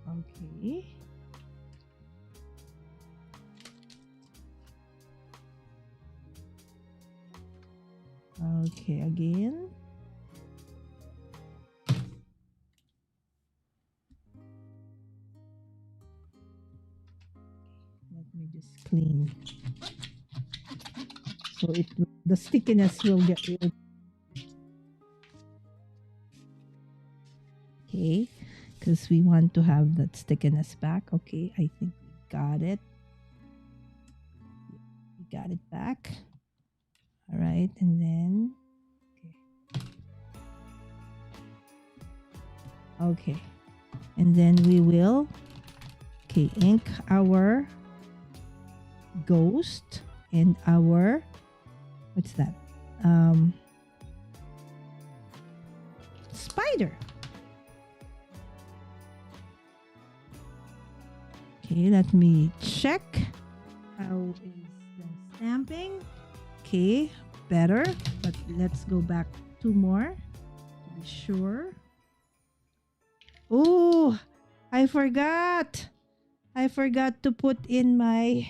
Okay. Okay, again. Let me just clean. So the stickiness will get rid. Okay, because we want to have that stickiness back. Okay, I think we got it. We got it back. All right, and then okay, and then we will ink our ghost and our what's that? Spider. Okay, let me check. How is the stamping? Okay, better. But let's go back 2 more to be sure. Oh, I forgot. I forgot to put in my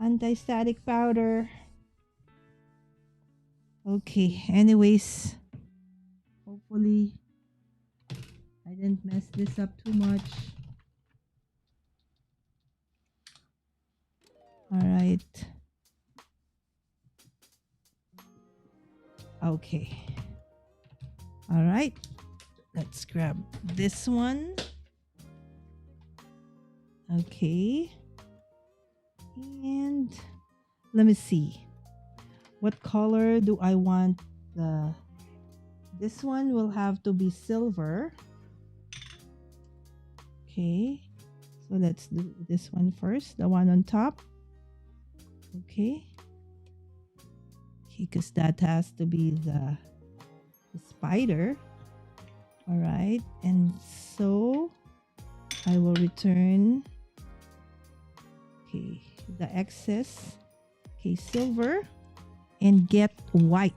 anti-static powder. Okay, anyways, hopefully I didn't mess this up too much. All right. Okay. All right. Let's grab this one. Okay. And let me see. What color do I want this one will have to be silver. Okay. So let's do this one first, the one on top. Okay. Because that has to be the spider. All right. And so I will return the excess silver and get white.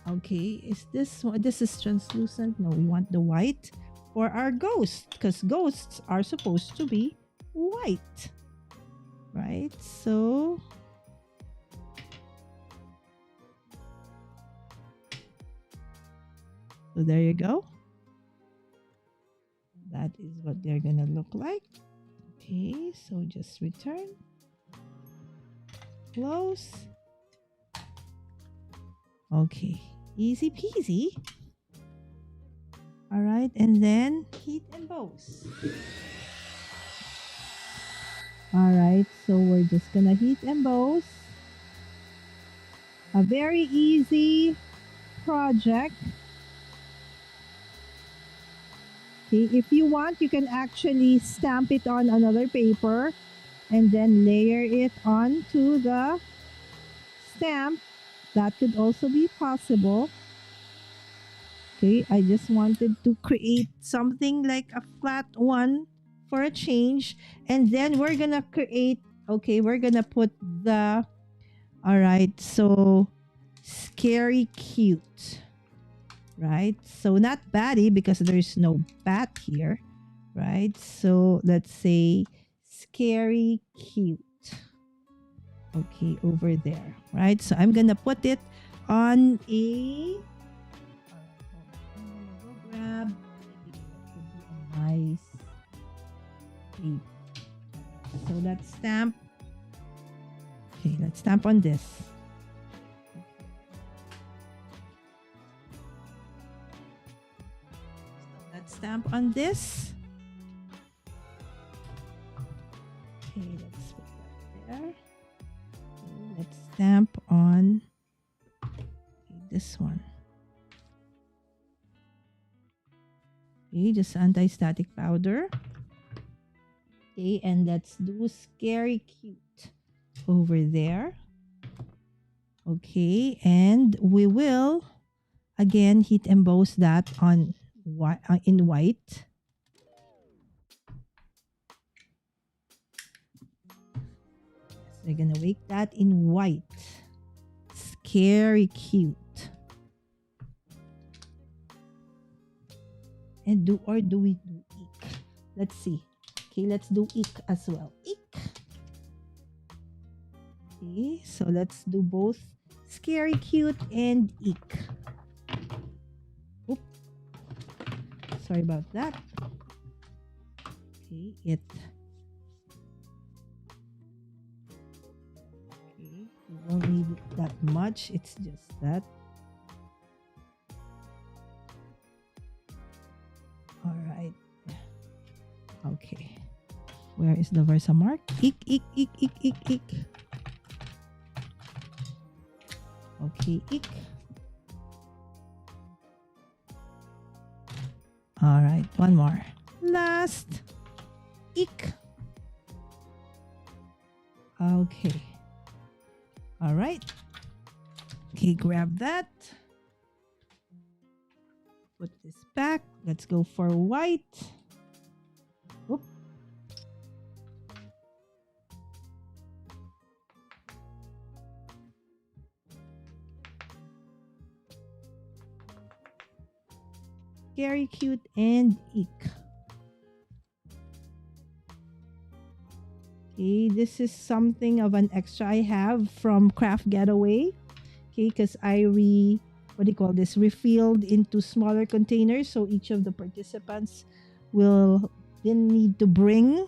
Okay, is this one? This is translucent. No, we want the white for our ghost, because ghosts are supposed to be white, right? So there you go. That is what they're gonna look like. Okay, so just return, close. Okay, easy peasy. All right, and then heat emboss. All right, so we're just gonna heat emboss. A very easy project. Okay, if you want, you can actually stamp it on another paper and then layer it onto the stamp. That could also be possible. Okay, I just wanted to create something like a flat one for a change. And then we're gonna create, we're gonna put the, all right, so scary cute. Right? So not batty because there's no bat here, right? So let's say scary cute. Okay, over there, right? So I'm gonna put it on a. I'm gonna go grab a nice tape. So let's stamp. Okay, let's stamp on this. Stamp on this. Okay, let's put that there. Okay, let's stamp on this one. Okay, just anti-static powder. Okay, and let's do scary cute over there. Okay, and we will again heat emboss that on in white. So we're gonna make that in white. Scary cute. And do we do eek? Let's see. Okay, let's do eek as well. Eek. Okay, so let's do both scary cute and eek. Oop. Sorry about that. Okay, okay, we don't need that much. It's just that. All right. Okay. Where is the Versa mark? Eek, eek, eek, eek, eek, eek. Okay, eek. All right, one more. Last. Eek. Okay. All right. Okay, grab that. Put this back. Let's go for white. Whoop. Scary cute and eek. Okay, this is something of an extra I have from Craft Getaway. Okay, because I refilled into smaller containers, so each of the participants will then need to bring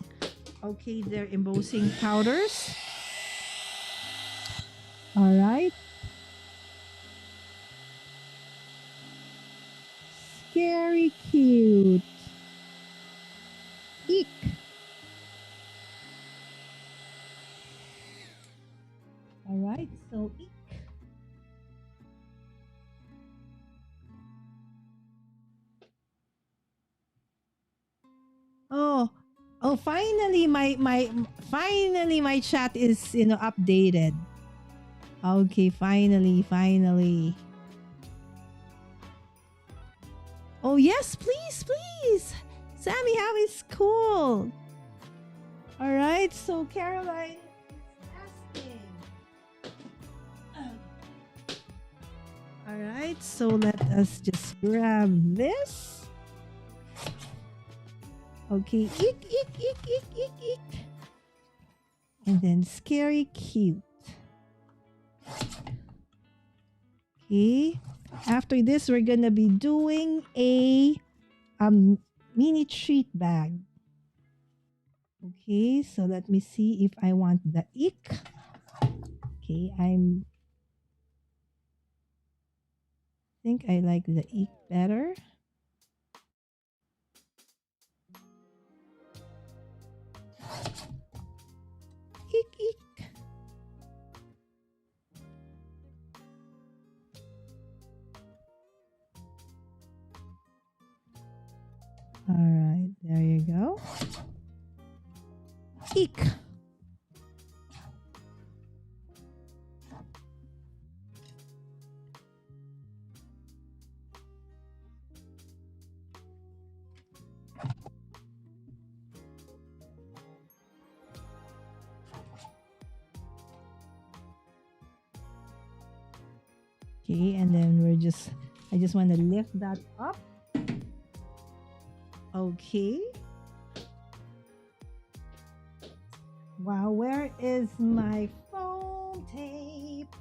their embossing powders. All right. Scary cute. Eek. All right, so eek. Oh, finally my chat is updated. Okay, finally. Oh yes, please. Sammy, how is cool? All right, so Caroline is asking. All right, so let us just grab this. Okay, eek. And then scary cute. Okay. After this, we're gonna be doing a mini treat bag. Okay, so let me see if I want the ick. Okay, I think I like the ick better. Ick. All right, there you go. Eek. Okay, and then I just want to lift that up. Okay. Wow, where is my foam tape?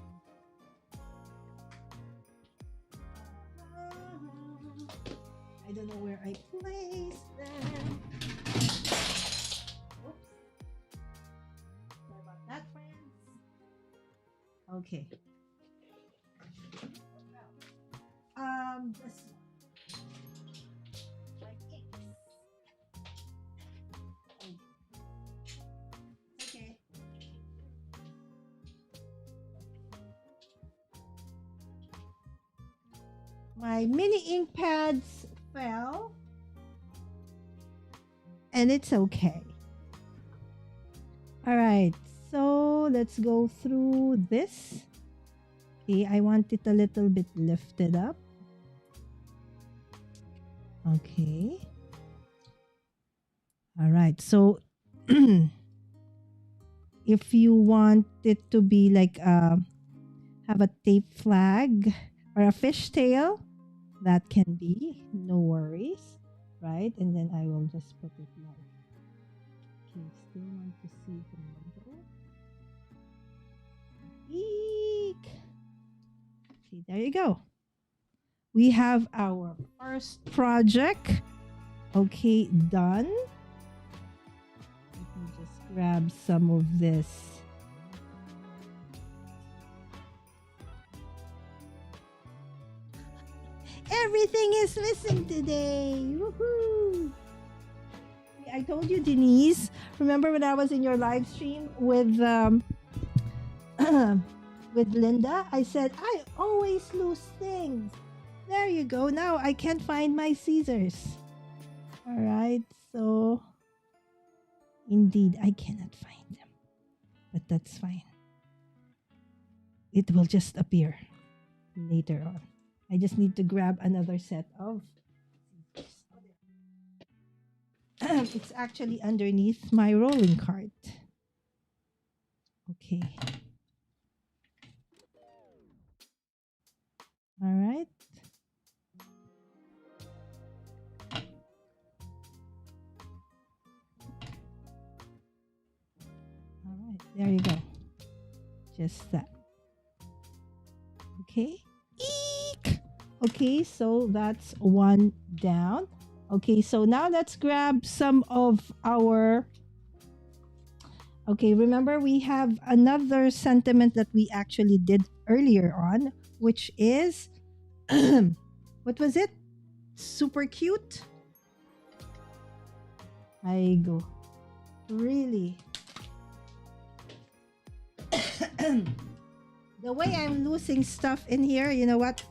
I don't know where I placed them. Oops. Sorry about that, friends. Okay. This one. Like it. Okay. My mini ink pads fell. and it's okay. All right, so let's go through this. Okay, I want it a little bit lifted up. Okay. All right, so if you want it to be like have a tape flag or a fishtail, that can be, no worries, right? And then I will just put it like, okay, still want to see the middle. Eek! Okay, there you go. We have our first project, okay, done. Let me just grab some of this. Everything is missing today. Woohoo! I told you, Denise. Remember when I was in your live stream with with Linda? I said I always lose things. There you go. Now I can't find my scissors. All right. So indeed, I cannot find them, but that's fine. It will just appear later on. I just need to grab another set of scissors. It's actually underneath my rolling cart. Okay. All right. All right. There you go. Just that. Okay. Eek! Okay, so that's one down. Okay, so now let's grab some of our. Okay, remember we have another sentiment that we actually did earlier on, which is what was it? Super cute. I go. Really? The way I'm losing stuff in here, you know what?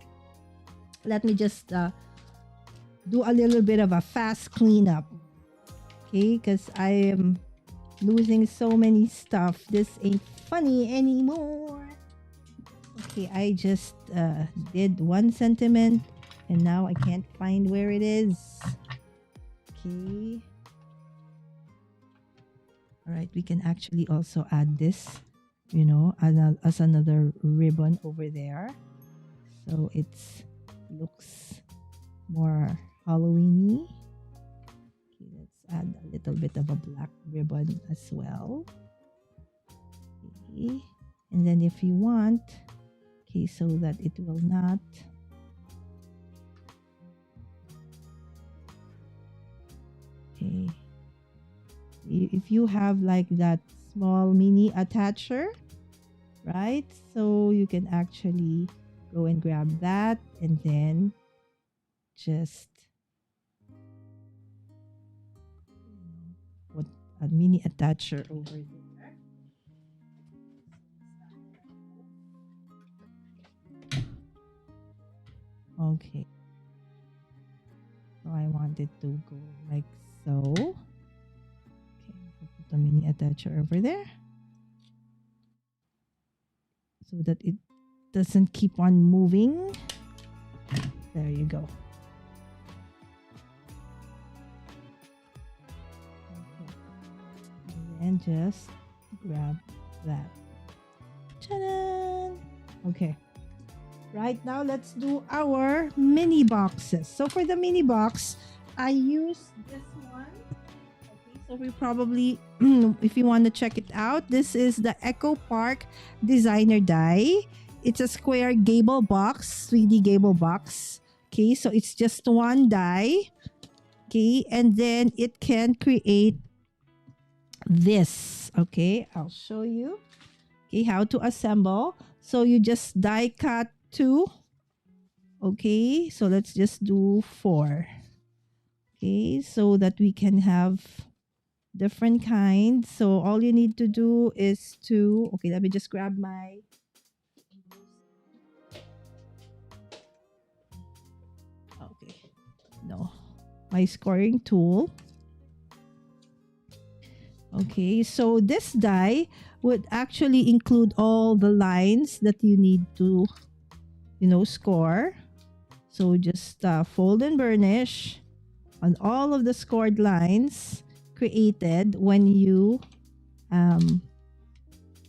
Let me just do a little bit of a fast cleanup. Okay, because I am losing so many stuff. This ain't funny anymore. Okay, I just did one sentiment and now I can't find where it is. Okay. All right, we can actually also add this, you know, as another ribbon over there. So it's looks more Halloweeny. Okay, let's add a little bit of a black ribbon as well. Okay. And then if you want, okay, so that it will not okay. If you have like that small mini attacher, right? So you can actually go and grab that and then just put a mini attacher over there. Okay. So I want it to go like so. Okay, I'll put the mini attacher over there so that it doesn't keep on moving. There you go. Okay. And then just grab that. Ta-da! Okay. Right now, let's do our mini boxes. So for the mini box, I use this one. Okay, so we probably, if you want to check it out, this is the Echo Park Designer Die. It's a square gable box, 3D gable box. Okay, so it's just one die. Okay, and then it can create this. Okay, I'll show you. Okay, how to assemble. So you just die cut 2. Okay, so let's just do 4. Okay, so that we can have different kinds. So all you need to do is to, okay, let me just grab my, okay, no, my scoring tool. Okay, so this die would actually include all the lines that you need to, score. So just fold and burnish on all of the scored lines created when you um,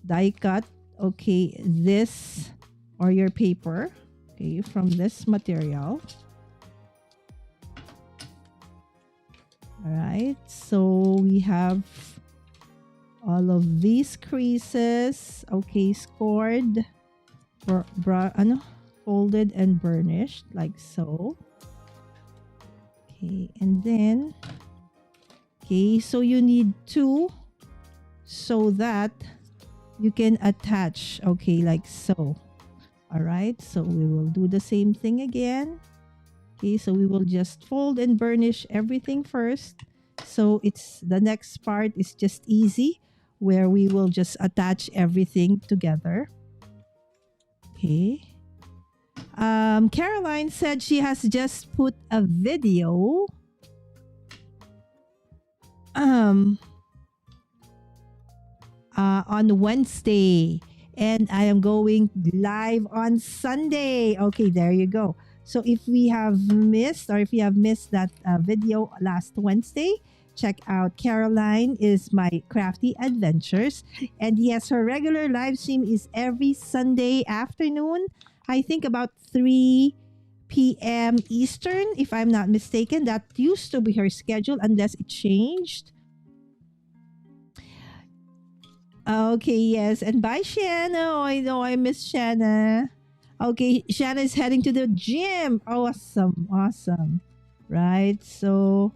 die cut, okay, this or your paper, okay, from this material. All right, so we have all of these creases, okay, scored, folded and burnished like so. Okay, and then, okay, so you need two so that you can attach, okay, like so. All right, so we will do the same thing again. Okay, so we will just fold and burnish everything first. So it's the next part is just easy, where we will just attach everything together. Okay. Caroline said she has just put a video on Wednesday, and I am going live on Sunday. Okay, there you go. So if we have missed, or if you have missed that video last Wednesday, check out Caroline is my Crafty Adventures. And yes, her regular live stream is every Sunday afternoon. I think about 3 p.m. Eastern, if I'm not mistaken. That used to be her schedule unless it changed. Okay, yes. And bye, Shanna. Oh, I know I miss Shanna. Okay, Shanna is heading to the gym. Awesome, awesome. Right, so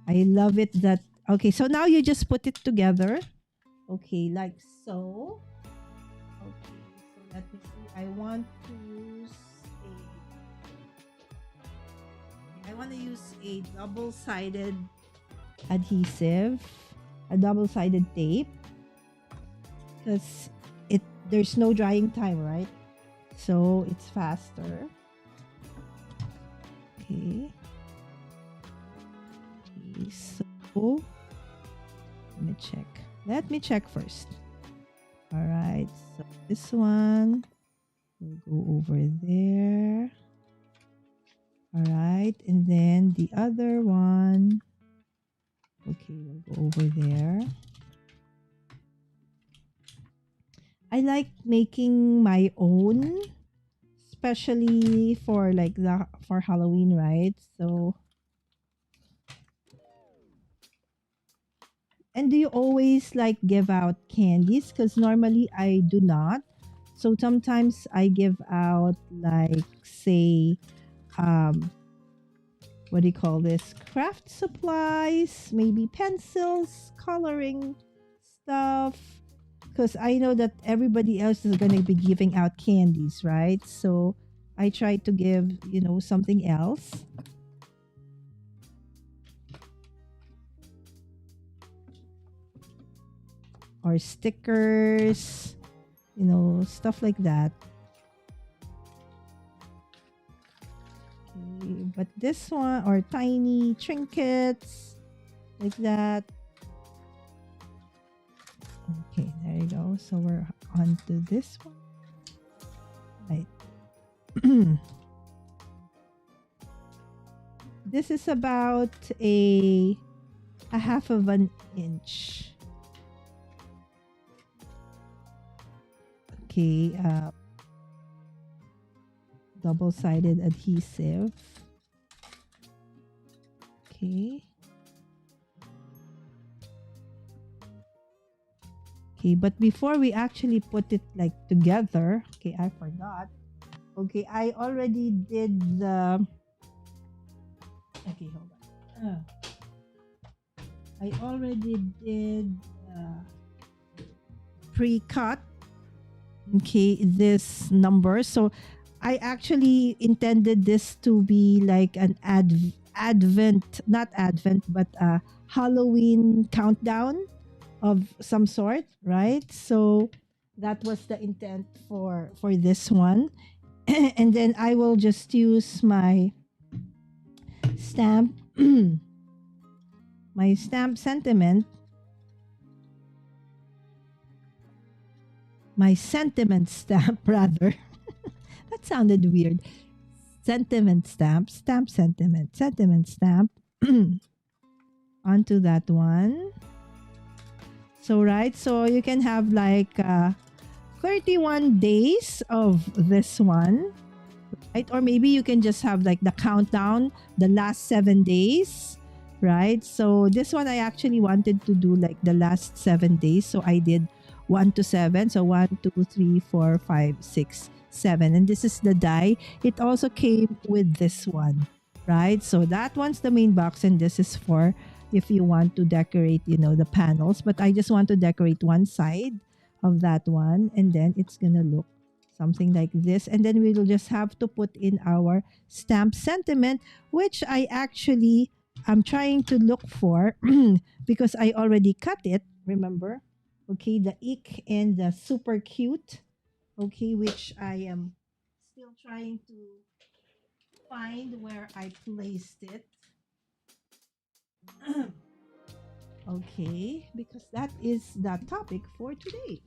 I love it that... Okay, so now you just put it together. Okay, like so. Okay, so let me see. I want to use a double-sided adhesive, a double-sided tape, because there's no drying time, right? So it's faster. Okay. So let me check first. All right, so this one will go over there. All right, and then the other one, okay, will go over there. I like making my own, especially for for Halloween, right? So, and do you always like give out candies? Because normally I do not. So sometimes I give out, like, say, what do you call this? Craft supplies, maybe pencils, coloring stuff. Because I know that everybody else is going to be giving out candies, right? So I try to give, something else. Or stickers, stuff like that. Okay, but this one, or tiny trinkets, like that. Okay, there you go. So we're on to this one. Right. This is about a half of an inch. Okay, double-sided adhesive. Okay. Okay, but before we actually put it like together, okay, I forgot. Okay, I already did the... Okay, hold on. I already did pre-cut, okay, this number. So I actually intended this to be like an not advent, but a Halloween countdown of some sort, right? So that was the intent for this one. And then I will just use my stamp my stamp sentiment my sentiment stamp rather. That sounded weird. Sentiment stamp, sentiment stamp onto that one. So, right, so you can have like 31 days of this one, right? Or maybe you can just have like the countdown, the last 7 days, right? So this one I actually wanted to do like the last 7 days. So I did 1 to 7. So 1, 2, 3, 4, 5, 6, 7. And this is the die. It also came with this one, right? So that one's the main box, and this is for if you want to decorate, the panels. But I just want to decorate one side of that one, and then it's gonna look something like this, and then we'll just have to put in our stamp sentiment, which I actually am trying to look for because I already cut it, remember? Okay, the ick and the super cute, okay, which I am still trying to find where I placed it. Okay, because that is the topic for today,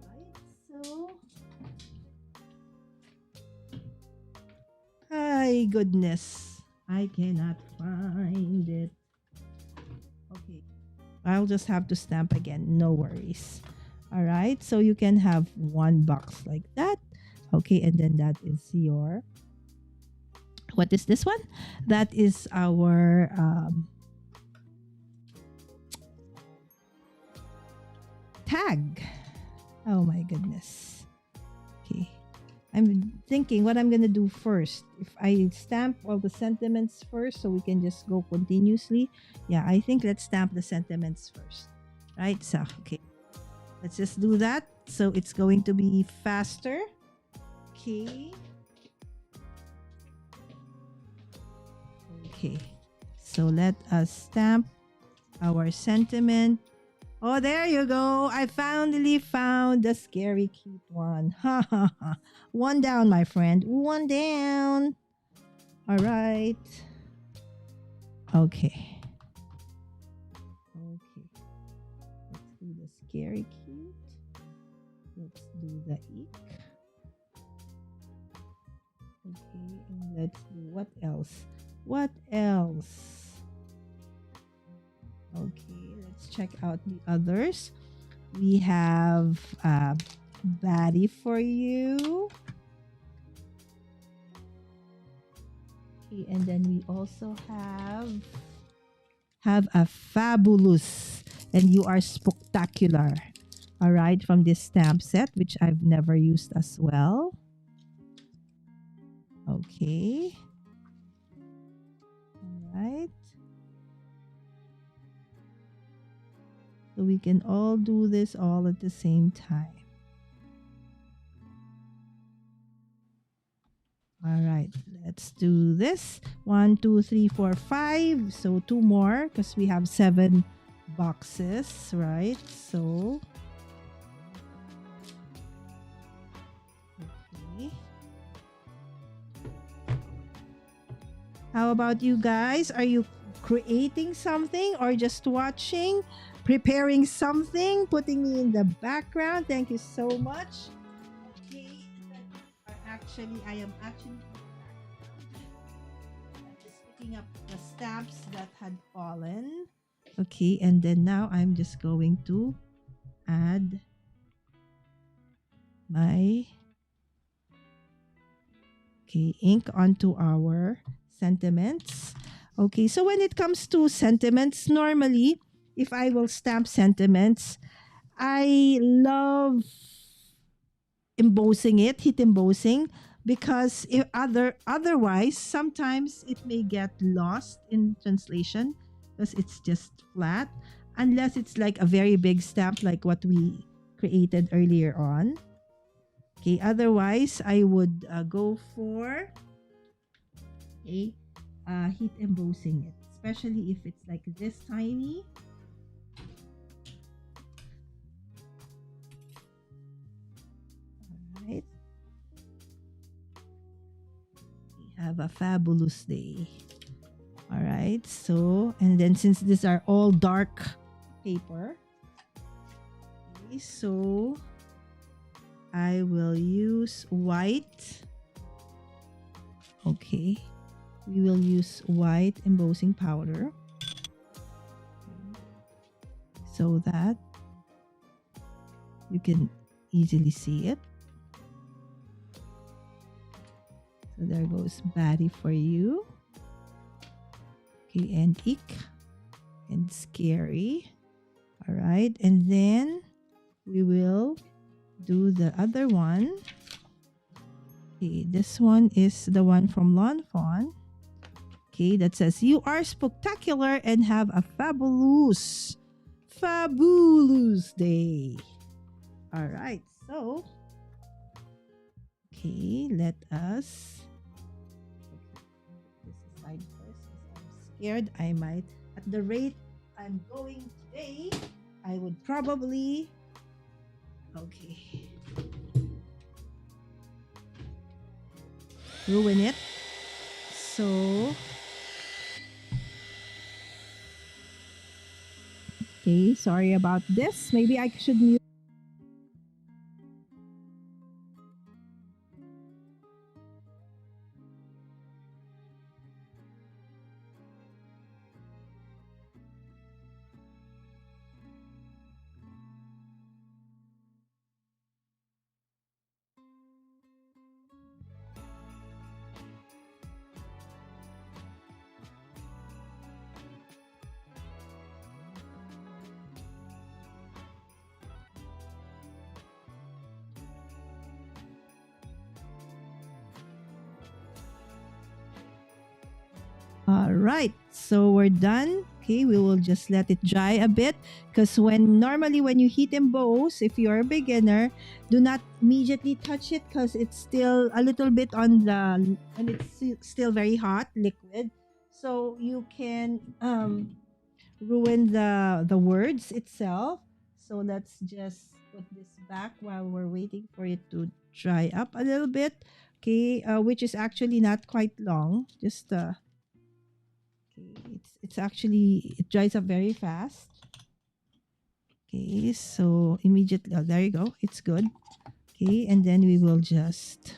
right? So, my goodness, I cannot find it. Okay, I'll just have to stamp again, no worries. All right, so you can have one box like that. Okay, and then that is your, what is this one? That is our tag. Oh my goodness. Okay. I'm thinking what I'm going to do first. If I stamp all the sentiments first so we can just go continuously. Yeah, I think let's stamp the sentiments first. Right? So, okay. Let's just do that. So it's going to be faster. Okay. Okay. So let us stamp our sentiment. Oh, there you go. I finally found the scary cute one. Ha ha ha. One down, my friend. One down. All right. Okay. Okay. Let's do the scary cute. Let's do the eek. Okay. And let's do what else? What else? Okay, let's check out the others. We have Batty for you. Okay, and then we also have a fabulous, and you are spectacular. All right, from this stamp set, which I've never used as well. Okay. All right. So we can all do this all at the same time. All right, let's do this. 1, 2, 3, 4, 5. So 2 more because we have 7 boxes, right? So, okay. How about you guys? Are you creating something or just watching? Preparing something, putting me in the background. Thank you so much. Okay, I am actually just picking up the stamps that had fallen. Okay, and then now I'm just going to add my ink onto our sentiments. Okay, so when it comes to sentiments, normally if I will stamp sentiments, I love embossing it, heat embossing, because if otherwise sometimes it may get lost in translation because it's just flat, unless it's like a very big stamp like what we created earlier on. Okay, otherwise I would go for heat embossing it, especially if it's like this tiny. Right. We have a fabulous day. All right. So, and then since these are all dark paper, okay, so I will use white. Okay. We will use white embossing powder so that you can easily see it. So there goes Batty for you. Okay, and Ick and Scary. All right, and then we will do the other one. Okay, this one is the one from Lon Fawn. Okay, that says, you are spectacular and have a fabulous day. All right, so, okay, let us, this aside first because I'm scared I might, at the rate I'm going today, I would probably, okay, ruin it. So, okay, sorry about this. Maybe I should mute. All right, so we're done. Okay, we will just let it dry a bit because normally when you heat emboss, if you're a beginner, do not immediately touch it because it's still a little bit on the, and it's still very hot liquid. So you can ruin the words itself. So let's just put this back while we're waiting for it to dry up a little bit. Okay, which is actually not quite long. Just okay, it's actually, it dries up very fast. Okay, so immediately, oh, there you go. It's good. Okay, and then we will just,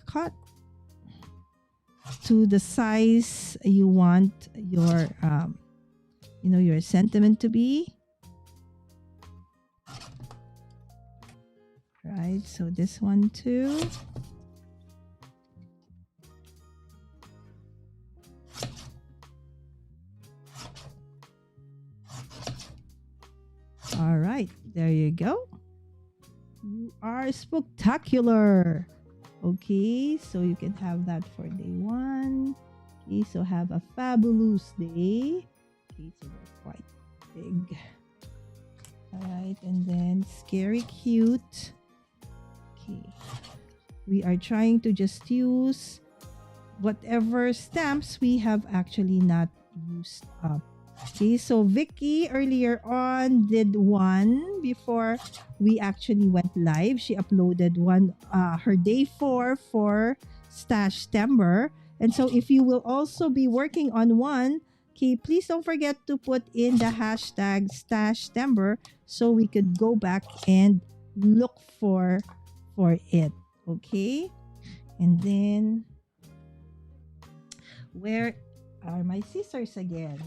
cut to the size you want your, your sentiment to be. Right, so this one too. All right, there you go. You are spectacular. Okay, so you can have that for day one. Okay, so have a fabulous day. Okay, so they're quite big. All right, and then scary cute. Okay, we are trying to just use whatever stamps we have actually not used up. Okay, so Vicky earlier on did one before we actually went live. She uploaded one, her day 4 for Stash Timber. And so if you will also be working on one, okay, please don't forget to put in the hashtag Stash Timber so we could go back and look for it. Okay, and then where are my scissors again?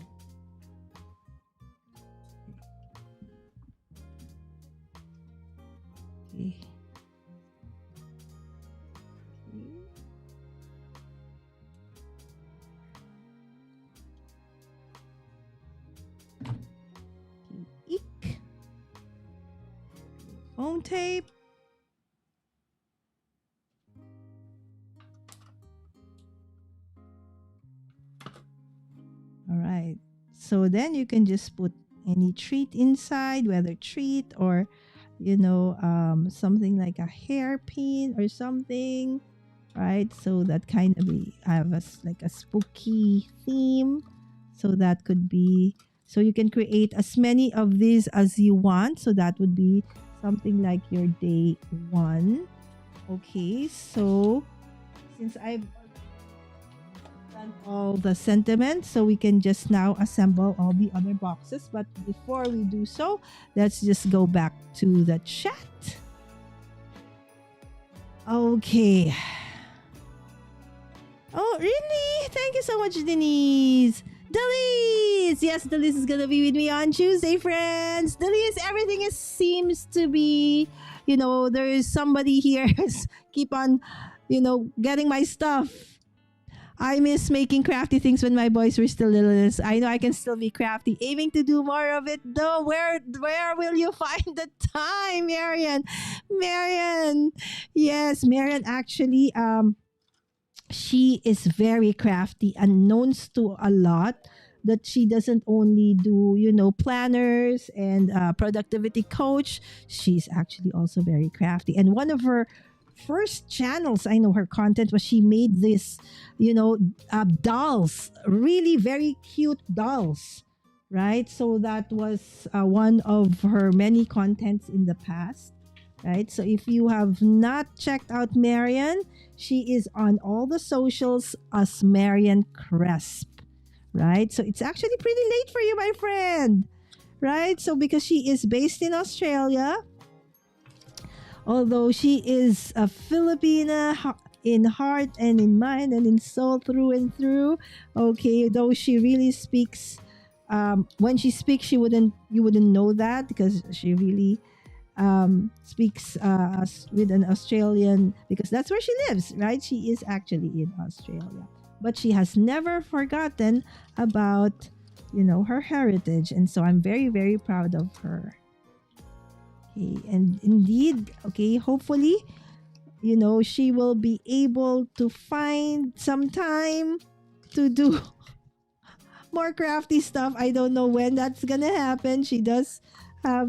Okay. Eek. Phone tape. All right. So then you can just put any treat inside, whether treat or something like a hairpin or something, right? So that kind of have like a spooky theme. So that could be, so you can create as many of these as you want. So that would be something like your day 1. Okay, so since I've done all the sentiments, so we can just now assemble all the other boxes. But before we do so, let's just go back to the chat. Okay. Oh, really? Thank you so much, Denise. Delise! Yes, Delise is gonna be with me on Tuesday, friends. Delise, everything seems to be, there is somebody here keep on, getting my stuff. I miss making crafty things when my boys were still little. I know I can still be crafty, aiming to do more of it though. Where will you find the time, Marian? Marian. Yes, Marian actually she is very crafty and knows to a lot that she doesn't only do planners and productivity coach. She's actually also very crafty, and one of her first channels, I know her content was she made this dolls, really very cute dolls, right? So that was one of her many contents in the past, right? So if you have not checked out Marian, she is on all the socials as Marian Cresp, right? So it's actually pretty late for you, my friend, right? So because she is based in Australia, although she is a Filipina in heart and in mind and in soul through and through, okay, though she really speaks, when she speaks, you wouldn't know that because she really speaks with an Australian, because that's where she lives, right? She is actually in Australia, but she has never forgotten about her heritage, and so I'm very, very proud of her. Okay, and indeed, okay, hopefully, she will be able to find some time to do more crafty stuff. I don't know when that's gonna happen. She does have,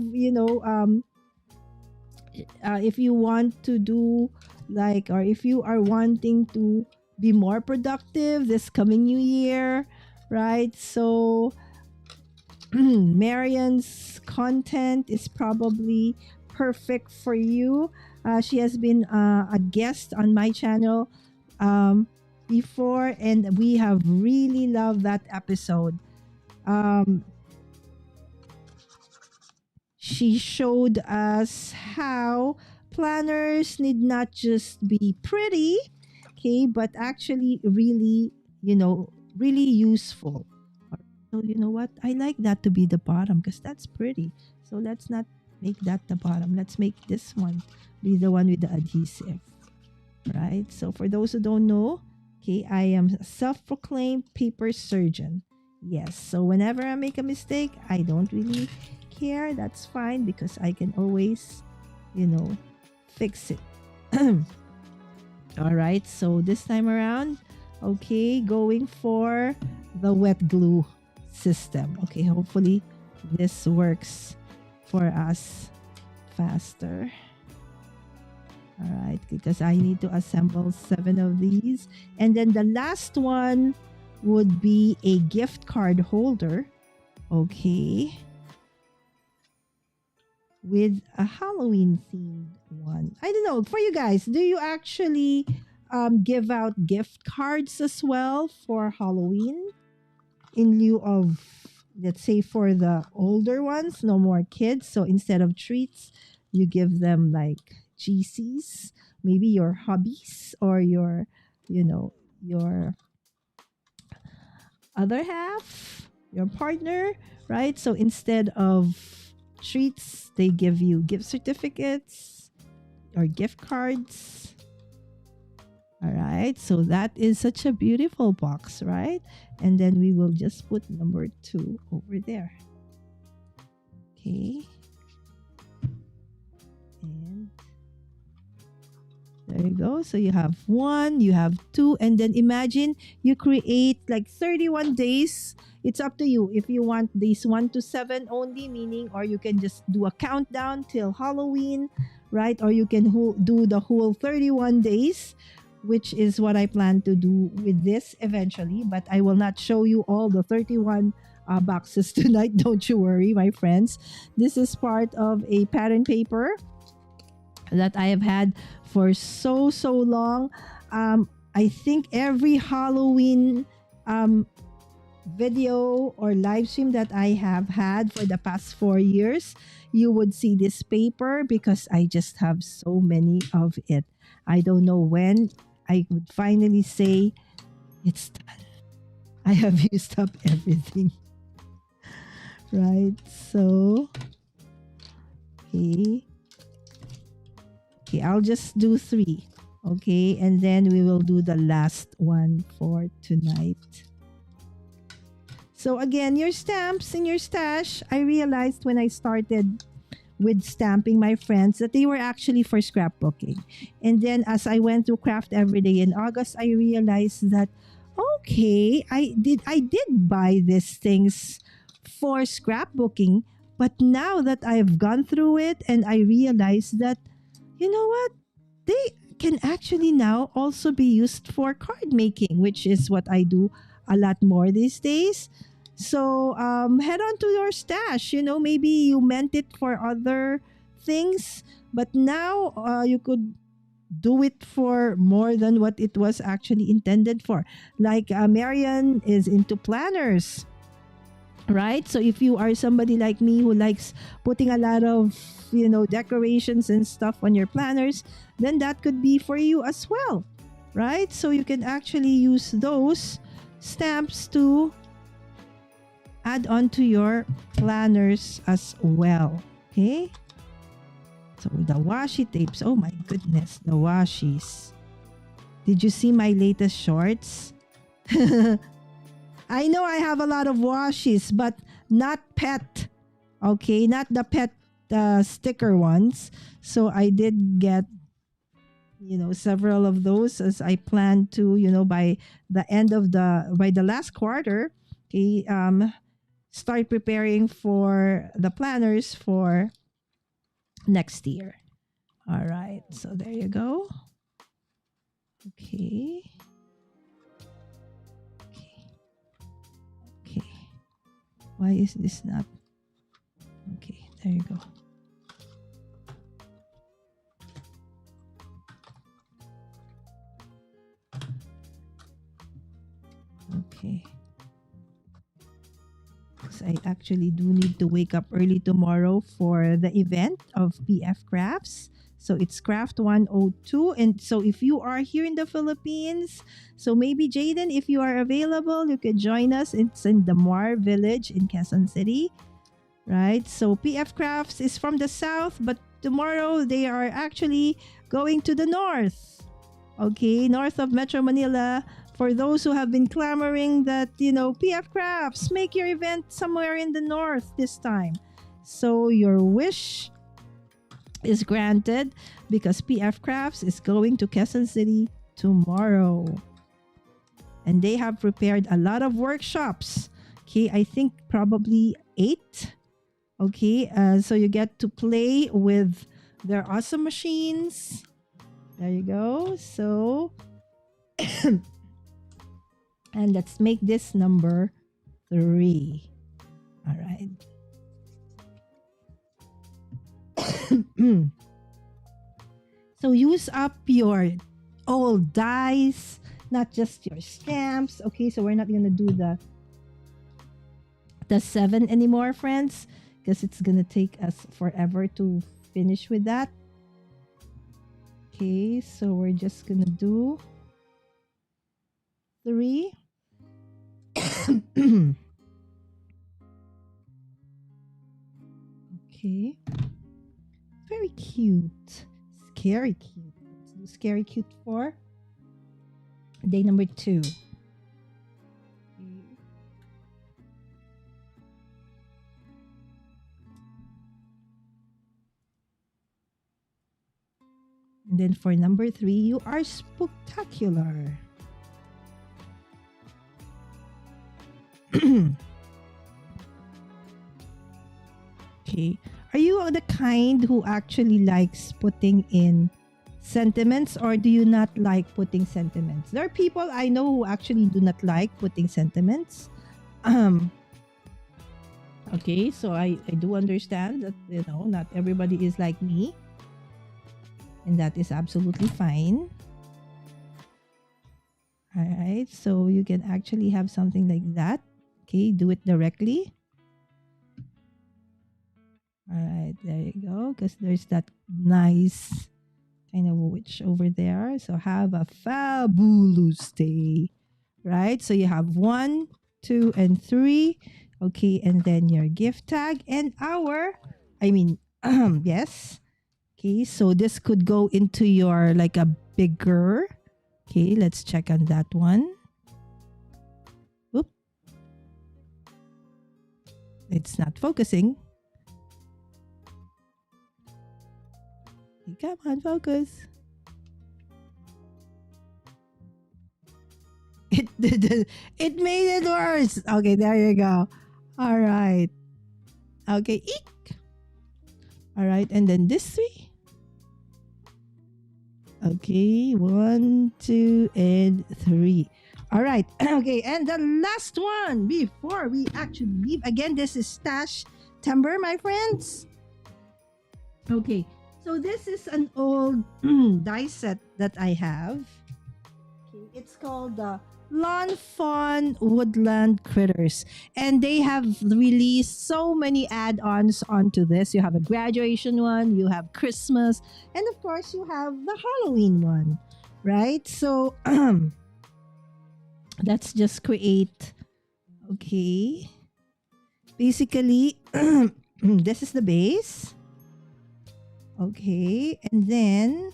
if you want to do or if you are wanting to be more productive this coming new year, right? So Marian's content is probably perfect for you. She has been a guest on my channel before, and we have really loved that episode. She showed us how planners need not just be pretty, okay, but actually really, really useful. So you know what? I like that to be the bottom because that's pretty. So let's not make that the bottom. Let's make this one be the one with the adhesive, right? So for those who don't know, okay, I am a self-proclaimed paper surgeon. Yes. So whenever I make a mistake, I don't really care. That's fine because I can always, fix it. All right. So this time around, okay, going for the wet glue system. Okay, hopefully this works for us faster. All right, because I need to assemble 7 of these. And then the last one would be a gift card holder. Okay. With a Halloween themed one. I don't know. For you guys, do you actually give out gift cards as well for Halloween? In lieu of, let's say, for the older ones, no more kids. So instead of treats, you give them like GCs, maybe your hobbies or your other half, your partner, right? So instead of treats, they give you gift certificates or gift cards. All right, so that is such a beautiful box, right? And then we will just put number 2 over there. Okay. And there you go. So you have 1, you have 2, and then imagine you create like 31 days. It's up to you if you want days 1 to 7 only, meaning, or you can just do a countdown till Halloween, right? Or you can do the whole 31 days, which is what I plan to do with this eventually. But I will not show you all the 31 boxes tonight. Don't you worry, my friends. This is part of a pattern paper that I have had for so long. I think every Halloween video or live stream that I have had for the past 4 years, you would see this paper because I just have so many of it. I don't know when I would finally say it's done. I have used up everything. Right? So, okay. Okay, I'll just do 3. Okay, and then we will do the last one for tonight. So again, your stamps in your stash, I realized when I started with stamping my friends that they were actually for scrapbooking. And then as I went through Craft Everyday in August, I realized that okay, I did buy these things for scrapbooking, but now that I've gone through it and I realized that you know what? They can actually now also be used for card making, which is what I do a lot more these days. So head on to your stash. Maybe you meant it for other things, but now you could do it for more than what it was actually intended for. Like Marian is into planners, right? So if you are somebody like me who likes putting a lot of, decorations and stuff on your planners, then that could be for you as well, right? So you can actually use those stamps to add on to your planners as well. Okay? So the washi tapes. Oh my goodness, the washies. Did you see my latest shorts? I know I have a lot of washies, but not pet. Okay, not the pet sticker ones. So I did get, several of those as I plan to, by the last quarter, okay, start preparing for the planners for next year. All right, so there you go. Okay. Okay. Okay. Why is this not? Okay, there you go. Okay. Because I actually do need to wake up early tomorrow for the event of PF Crafts. So it's Craft 102. And so if you are here in the Philippines, so maybe Jaden, if you are available, you could join us. It's in the Moir Village in Quezon City. Right? So PF Crafts is from the south, but tomorrow they are actually going to the north. Okay, north of Metro Manila. For those who have been clamoring that, PF Crafts, make your event somewhere in the north this time. So your wish is granted because PF Crafts is going to Quezon City tomorrow. And they have prepared a lot of workshops. Okay, I think probably 8. Okay, so you get to play with their awesome machines. There you go. So, and let's make this number 3. All right. So use up your old dies, not just your stamps. Okay, so we're not gonna do the 7 anymore, friends, because it's gonna take us forever to finish with that. Okay, so we're just gonna do 3. Okay. Very cute. Scary cute. Let's do scary cute for day number 2. And then for number 3, you are spectacular. Okay. Are you the kind who actually likes putting in sentiments, or do you not like putting sentiments? There are people I know who actually do not like putting sentiments. Okay, so I do understand that, not everybody is like me. And that is absolutely fine. All right, so you can actually have something like that. Okay, do it directly. All right, there you go. Because there's that nice kind of witch over there. So have a fabulous day, right? So you have 1, 2, and 3. Okay, and then your gift tag and yes. Okay, so this could go into your like a bigger. Okay, let's check on that one. Oop. It's not focusing. Come on, focus. It made it worse. Okay, there you go. All right. Okay, eek. All right, and then this 3. Okay, 1, 2, and 3. All right. Okay, and the last one before we actually leave. Again, this is Stash Timber, my friends. Okay, so this is an old die set that I have. Okay, it's called the Lawn Fawn Woodland Critters. And they have released so many add-ons onto this. You have a graduation one, you have Christmas, and of course you have the Halloween one, right? So let's just create, okay. Basically, this is the base. Okay, and then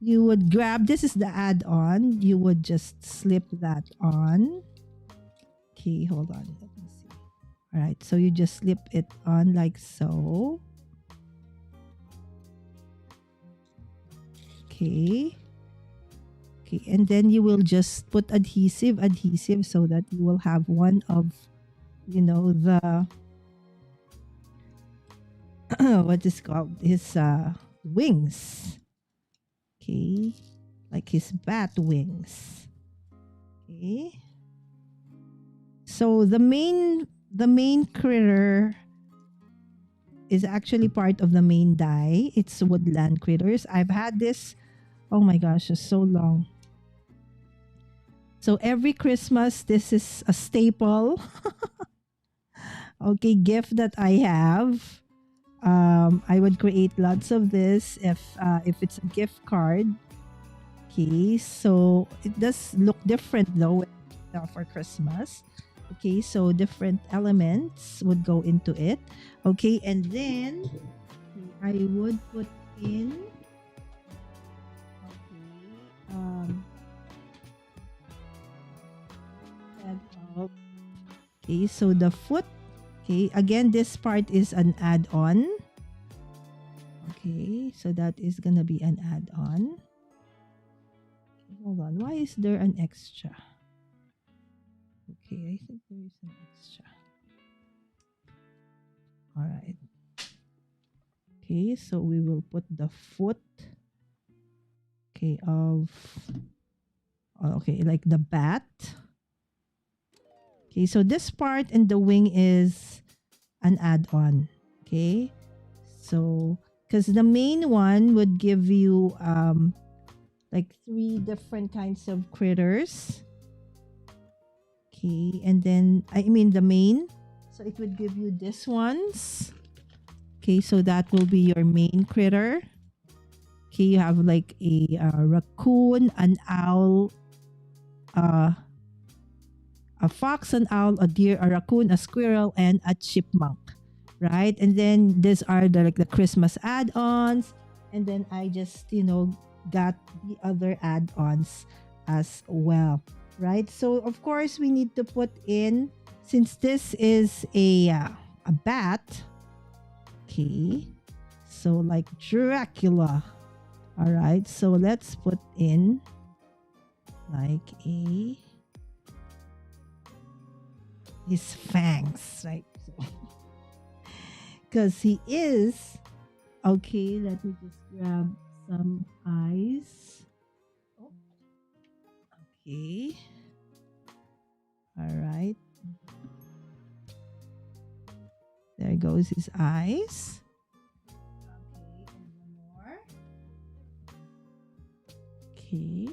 you would grab, this is the add-on, you would just slip that on. Okay, hold on, let me see. All right, so you just slip it on like so. Okay. Okay, and then you will just put adhesive so that you will have one of, the what is called his wings. Okay, like his bat wings. Okay, so the main critter is actually part of the main die. It's Woodland Critters. I've had this, oh my gosh, it's so long. So every Christmas, this is a staple. Okay, gift that I have. I would create lots of this if it's a gift card. Okay, so it does look different though for Christmas. Okay, so different elements would go into it. Okay, and then I would put in. Okay, so the foot. Okay, again, this part is an add-on. Okay, so that is gonna be an add-on. Okay, hold on, why is there an extra? Okay, I think there is an extra. All right. Okay, so we will put the foot. Okay, okay, like the bat. Okay, so this part and the wing is an add-on. Okay, so because the main one would give you like 3 different kinds of critters. Okay, and then the main, so it would give you this ones. Okay, so that will be your main critter. Okay, you have like a raccoon, an owl, a fox, an owl, a deer, a raccoon, a squirrel, and a chipmunk, right? And then these are the Christmas add-ons, and then I just got the other add-ons as well, right? So of course we need to put in, since this is a bat. Okay, so like Dracula. All right, so let's put in like his fangs, right? Because he is, okay, let me just grab some eyes. Okay, all right, there goes his eyes. Okay, and one more. Okay,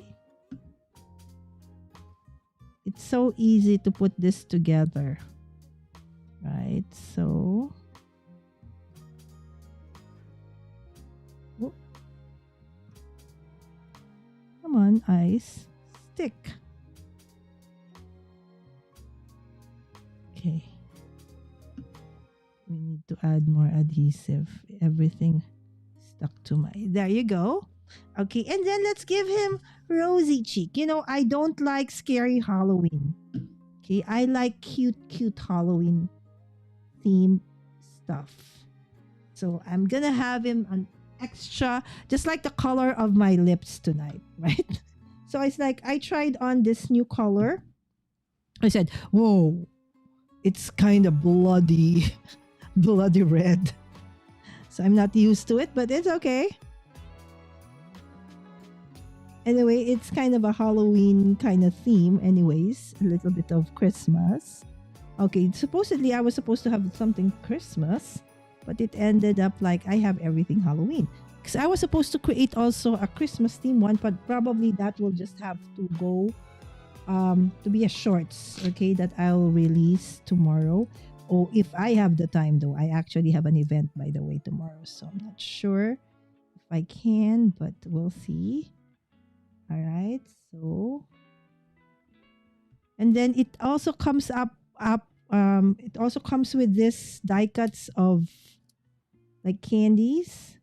it's so easy to put this together, right? So Come on, ice. Stick. Okay. We need to add more adhesive. Everything stuck to my... There you go. Okay, and then let's give him rosy cheek. You know, I don't like scary Halloween. Okay, I like cute Halloween theme stuff. So I'm gonna have him an extra, just like the color of my lips tonight, right? So it's like I tried on this new color. I said, whoa, it's kind of bloody, bloody red. So I'm not used to it, but it's okay. Anyway, it's kind of a Halloween kind of theme anyways. A little bit of Christmas. Okay, supposedly I was supposed to have something Christmas, but it ended up like I have everything Halloween. Because I was supposed to create also a Christmas theme one, but probably that will just have to go to be a shorts, okay, that I'll release tomorrow. Or if I have the time though. I actually have an event, by the way, tomorrow. So I'm not sure if I can, but we'll see. All right, so, and then it also comes it also comes with this die cuts of like candies,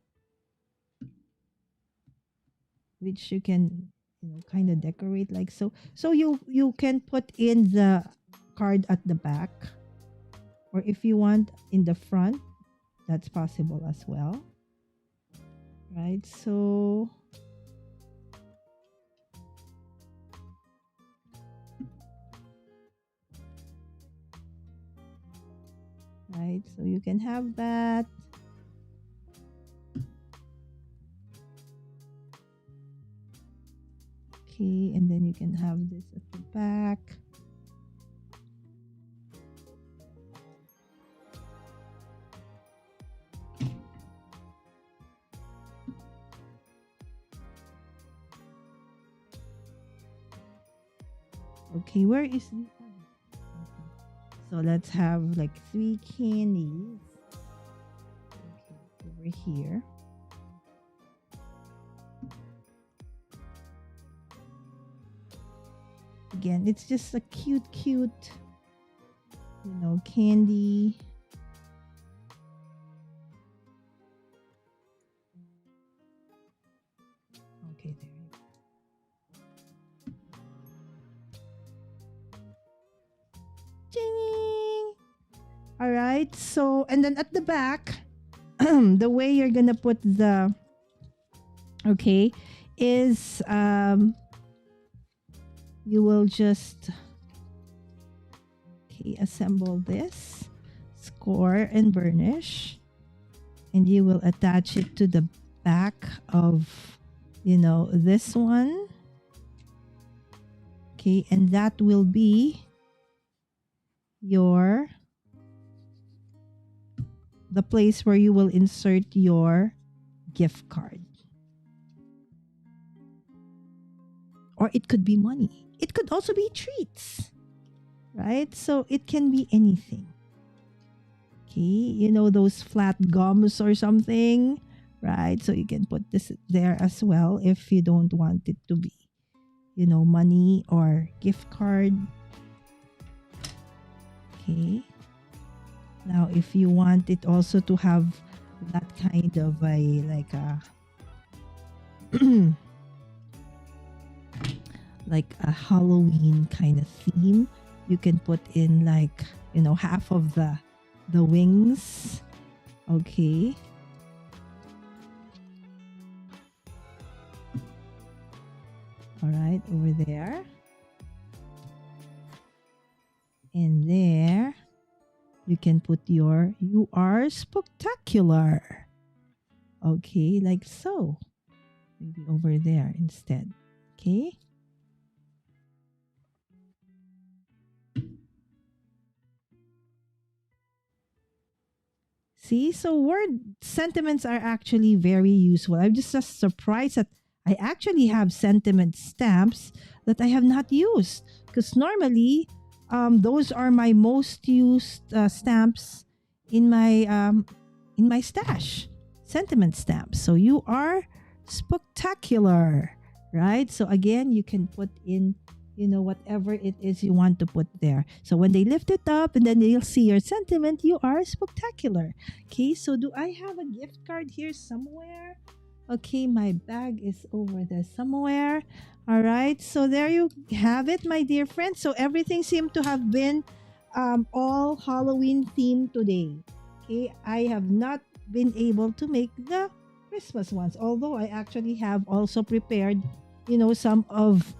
which you can, you know, kind of decorate like so. So you can put in the card at the back, or if you want in the front, that's possible as well. Right, so right, so you can have that. Okay, and then you can have this at the back. Okay, where is the other? Okay. So let's have like 3 candies. Okay, over here. Again, it's just a cute, you know, candy. Okay, there you go. Ding! All right, so, and then at the back, the way you're gonna put the, okay, is, you will just, okay, assemble this, score and burnish, and you will attach it to the back of, you know, this one. Okay, and that will be the place where you will insert your gift card. Or it could be money. It could also be treats, right? So it can be anything. Okay, you know, those flat gums or something, right? So you can put this there as well if you don't want it to be, you know, money or gift card. Okay. Now, if you want it also to have that kind of a, like a, like a Halloween kind of theme, you can put in like, you know, half of the wings. Okay. All right, over there. And there, you can put your, you are spectacular. Okay, like so. Maybe over there instead. Okay. See, so word sentiments are actually very useful. I'm just surprised that I actually have sentiment stamps that I have not used, because normally those are my most used stamps in my stash. Sentiment stamps. So you are spectacular. right? So again, you can put in, whatever it is you want to put there. So when they lift it up and then they'll see your sentiment, you are spectacular. Okay, so do I have a gift card here somewhere? Okay, my bag is over there somewhere. All right, so there you have it, my dear friends. So everything seemed to have been all Halloween themed today. Okay, I have not been able to make the Christmas ones, although I actually have also prepared, some of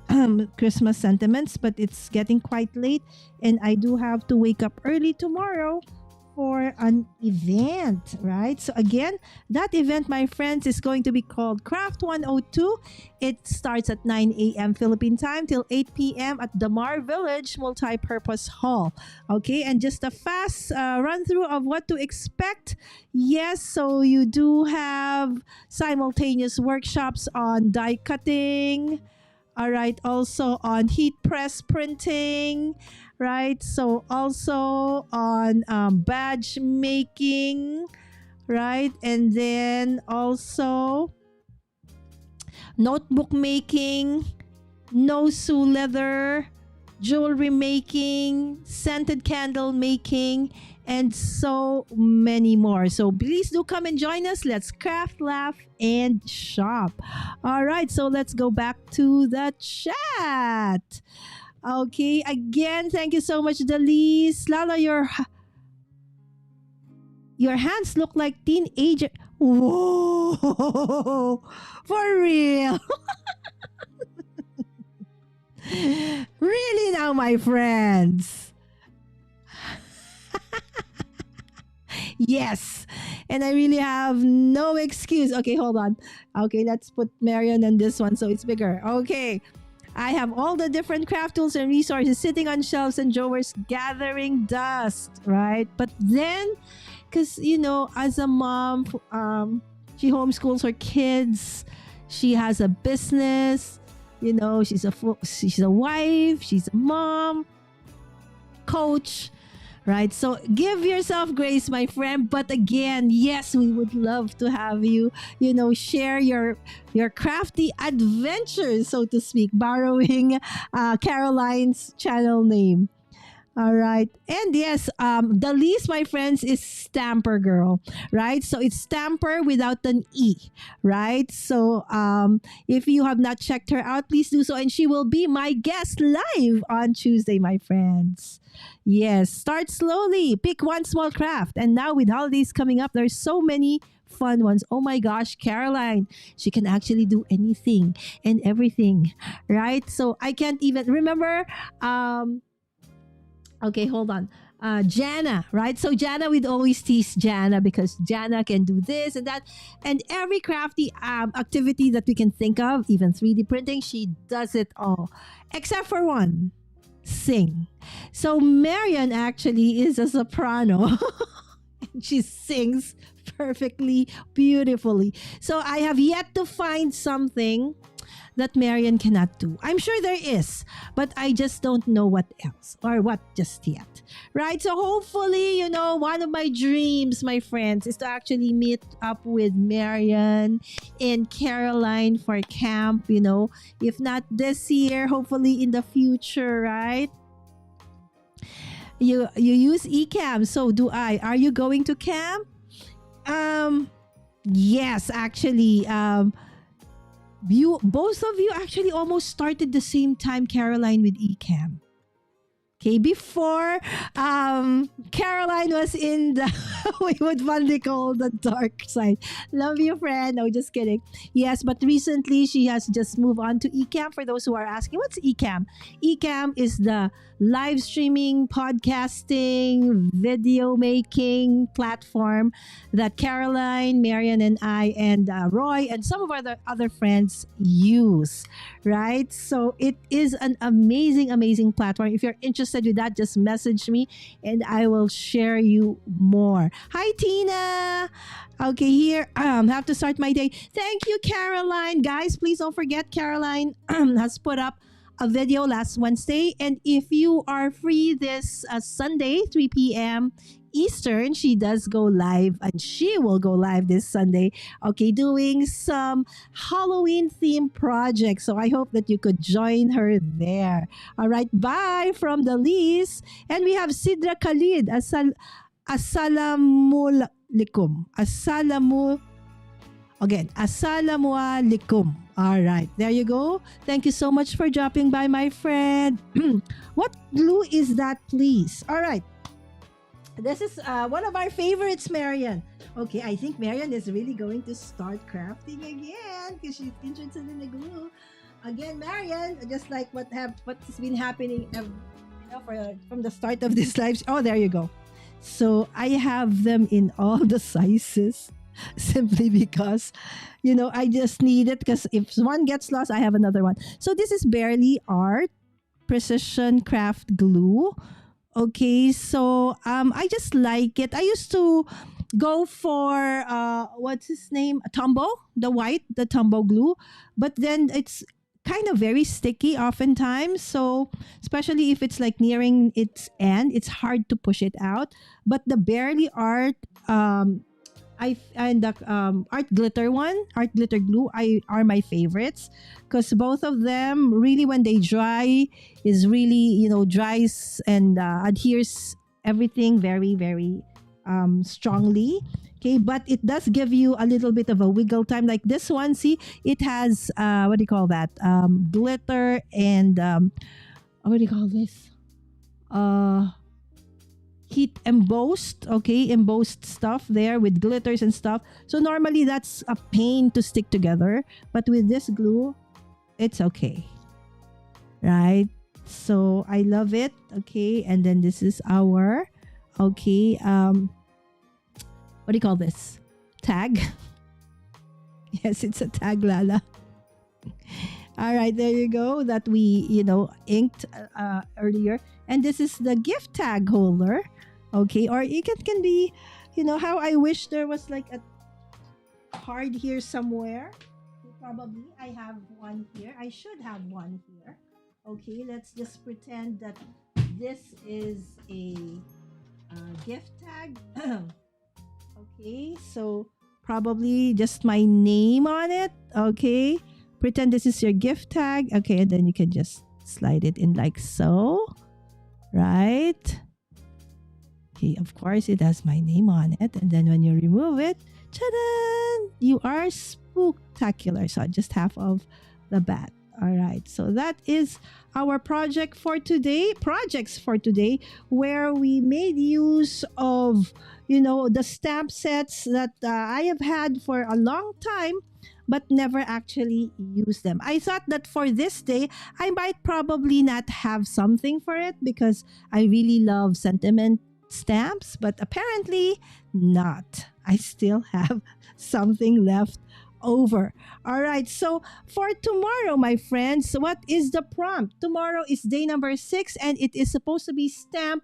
Christmas sentiments, but it's getting quite late and I do have to wake up early tomorrow for an event, right? So again, that event, my friends, is going to be called Craft 102. It starts at 9 a.m. Philippine time till 8 p.m. at Damar Village Multi-Purpose Hall. Okay, and just a fast run through of what to expect. Yes, so you do have simultaneous workshops on die cutting. All right, also on heat press printing, right? So also on badge making, right? And then also notebook making, no sew leather, jewelry making, scented candle making, and so many more. So please do come and join us. Let's craft, laugh, and shop. All right, so let's go back to the chat. Okay, again, thank you so much, Dalise. Lala, your hands look like teenager. Whoa, for real. Really now, my friends. Yes. And I really have no excuse. Okay, hold on. Okay, let's put Marion on this one so it's bigger. Okay. I have all the different craft tools and resources sitting on shelves and drawers gathering dust, right? But then, because, as a mom, she homeschools her kids. She has a business. She's a wife. She's a mom, coach, right? So give yourself grace, my friend. But again, yes, we would love to have you, share your crafty adventures, so to speak, borrowing Caroline's channel name. All right. And yes, the least, my friends, is Stamper Girl, right? So it's Stamper without an E, right? So if you have not checked her out, please do so. And she will be my guest live on Tuesday, my friends. Yes, start slowly. Pick one small craft. And now with holidays coming up, there's so many fun ones. Oh my gosh, Caroline, she can actually do anything and everything, right? So I can't even remember. Okay, hold on. Jana, right? So Jana, we'd always tease Jana because Jana can do this and that. And every crafty activity that we can think of, even 3D printing, she does it all. Except for one, sing. So Marian actually is a soprano. She sings perfectly, beautifully. So I have yet to find something that Marian cannot do. I'm sure there is, but I just don't know what else or what just yet. Right? So hopefully, one of my dreams, my friends, is to actually meet up with Marian and Caroline for camp, if not this year, hopefully in the future, right? You use eCam, so do I. Are you going to camp? Yes, actually. Both of you actually almost started the same time, Caroline, with eCam. Okay, before Caroline was in the we would fondly call the dark side. Love you, friend. No, just kidding. Yes, but recently she has just moved on to eCam. For those who are asking, what's eCam? eCam is the live streaming, podcasting, video making platform that Caroline, Marian, and I, and Roy, and some of our other friends use, right? So it is an amazing, amazing platform. If you're interested with that, just message me and I will share you more. Hi, Tina. Okay, here, have to start my day. Thank you, Caroline. Guys, please don't forget, Caroline has put up a video last Wednesday. And if you are free this Sunday, 3 p.m. Eastern, she does go live and she will go live this Sunday, okay, doing some Halloween themed projects. So I hope that you could join her there. All right, bye from the Liz. And we have Sidra Khalid. Assalamualaikum. Assalamualaikum. All right, there you go. Thank you so much for dropping by, my friend. What glue is that, please? All right. This is one of our favorites, Marian. Okay, I think Marian is really going to start crafting again because she's interested in the glue. Again, Marian, just like what's been happening from the start of this live. Oh, there you go. So I have them in all the sizes simply because, I just need it because if one gets lost, I have another one. So this is Barely Art Precision Craft Glue. Okay, so I just like it. I used to go for what's his name? Tombow, the Tombow glue. But then it's kind of very sticky oftentimes. So especially if it's like nearing its end, it's hard to push it out. But the Barely Art and the art glitter glue are my favorites because both of them really, when they dry, is really dries and adheres everything very, very strongly. Okay, but it does give you a little bit of a wiggle time. Like this one, see, it has what do you call that? Glitter and what do you call this? Heat embossed stuff there with glitters and stuff. So normally that's a pain to stick together, but with this glue, it's okay, right? So I love it. Okay, and then this is our what do you call this? Tag. Yes, it's a tag, Lala. All right, there you go. That we inked earlier, and this is the gift tag holder. Okay, or it can be, how I wish there was like a card here somewhere. Probably I have one here. I should have one here. Okay, let's just pretend that this is a gift tag. Okay, so probably just my name on it. Okay, pretend this is your gift tag. Okay, and then you can just slide it in like so. Right? Okay, of course, it has my name on it. And then when you remove it, ta-da! You are spooktacular. So just half of the bat. All right. So that is our projects for today, where we made use of, the stamp sets that I have had for a long time, but never actually used them. I thought that for this day, I might probably not have something for it because I really love sentiment stamps, but apparently not. I still have something left over. All right. So for tomorrow, my friends, what is the prompt? Tomorrow is day number 6 and it is supposed to be stamp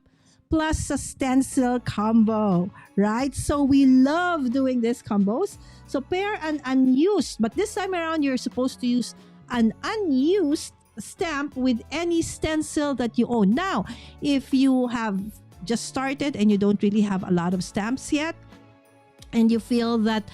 plus a stencil combo, right? So we love doing these combos. So pair an unused, but this time around, you're supposed to use an unused stamp with any stencil that you own. Now, if you have just started and you don't really have a lot of stamps yet, and you feel that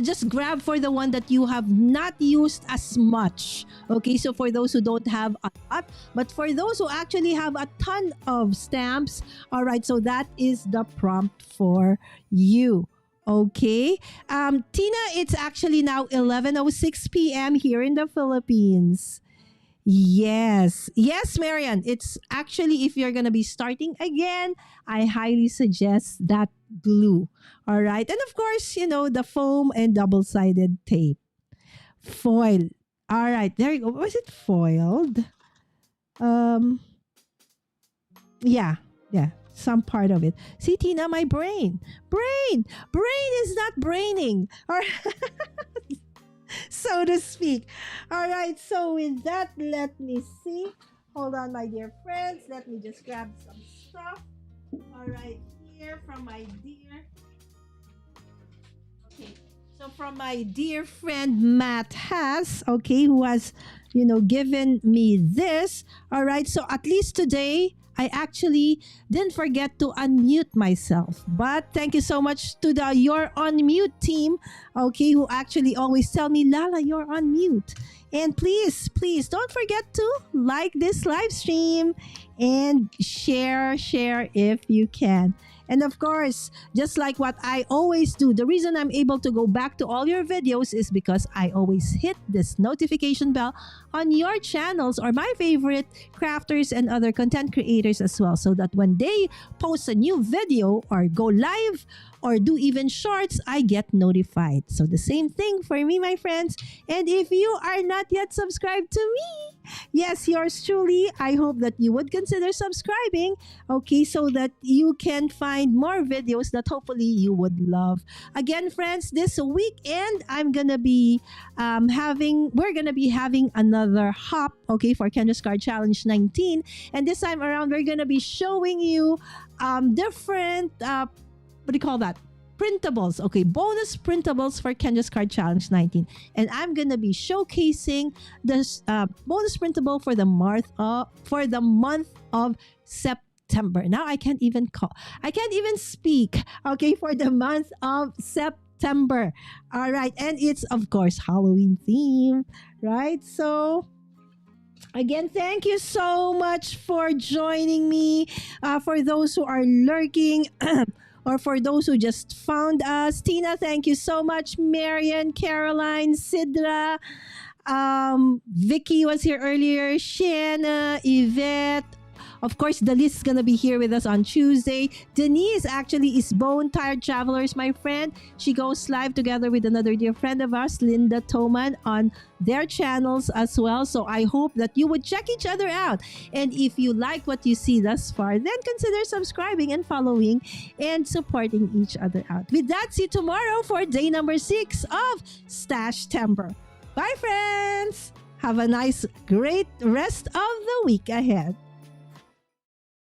just grab for the one that you have not used as much. Okay, so for those who don't have a lot, but for those who actually have a ton of stamps, all right, so that is the prompt for you. Okay, Tina, it's actually now 11:06 p.m. here in the Philippines. Yes, Marian. It's actually, if you're gonna be starting again, I highly suggest that glue. All right, and of course, the foam and double-sided tape, foil. All right, there you go. Was it foiled? Yeah, some part of it. See, Tina, my brain is not braining. All right. So to speak. All right, so with that, let me see. Hold on, my dear friends. Let me just grab some stuff. All right, here from my dear. Okay, So from my dear friend Matt has, okay, who has, given me this. All right. So at least today, I actually didn't forget to unmute myself. But thank you so much to the You're on Mute team, okay, who actually always tell me, Lala, you're on mute. And please, please don't forget to like this live stream and share if you can. And of course, just like what I always do, the reason I'm able to go back to all your videos is because I always hit this notification bell on your channels or my favorite crafters and other content creators as well, so that when they post a new video or go live or do even shorts, I get notified. So the same thing for me, my friends. And if you are not yet subscribed to me, yes, yours truly, I hope that you would consider subscribing, okay, so that you can find more videos that hopefully you would love. Again, friends, this weekend we're gonna be having another hop, okay, for Kendra's Card Challenge 19, and this time around we're gonna be showing you different what do you call that? Printables, okay, bonus printables for Kendra's Card Challenge 19, and I'm gonna be showcasing this bonus printable for the month of September. Now I can't even speak. Okay, for the month of September. All right, and it's of course Halloween theme, right? So again, thank you so much for joining me. For those who are lurking. Or for those who just found us, Tina, thank you so much. Marian, Caroline, Sidra, Vicky was here earlier. Shanna, Yvette. Of course, Dalis is going to be here with us on Tuesday. Denise actually is Bone Tired Travelers, my friend. She goes live together with another dear friend of ours, Linda Toman, on their channels as well. So I hope that you would check each other out. And if you like what you see thus far, then consider subscribing and following and supporting each other out. With that, see you tomorrow for day number 6 of Stash Timber. Bye, friends! Have a nice, great rest of the week ahead.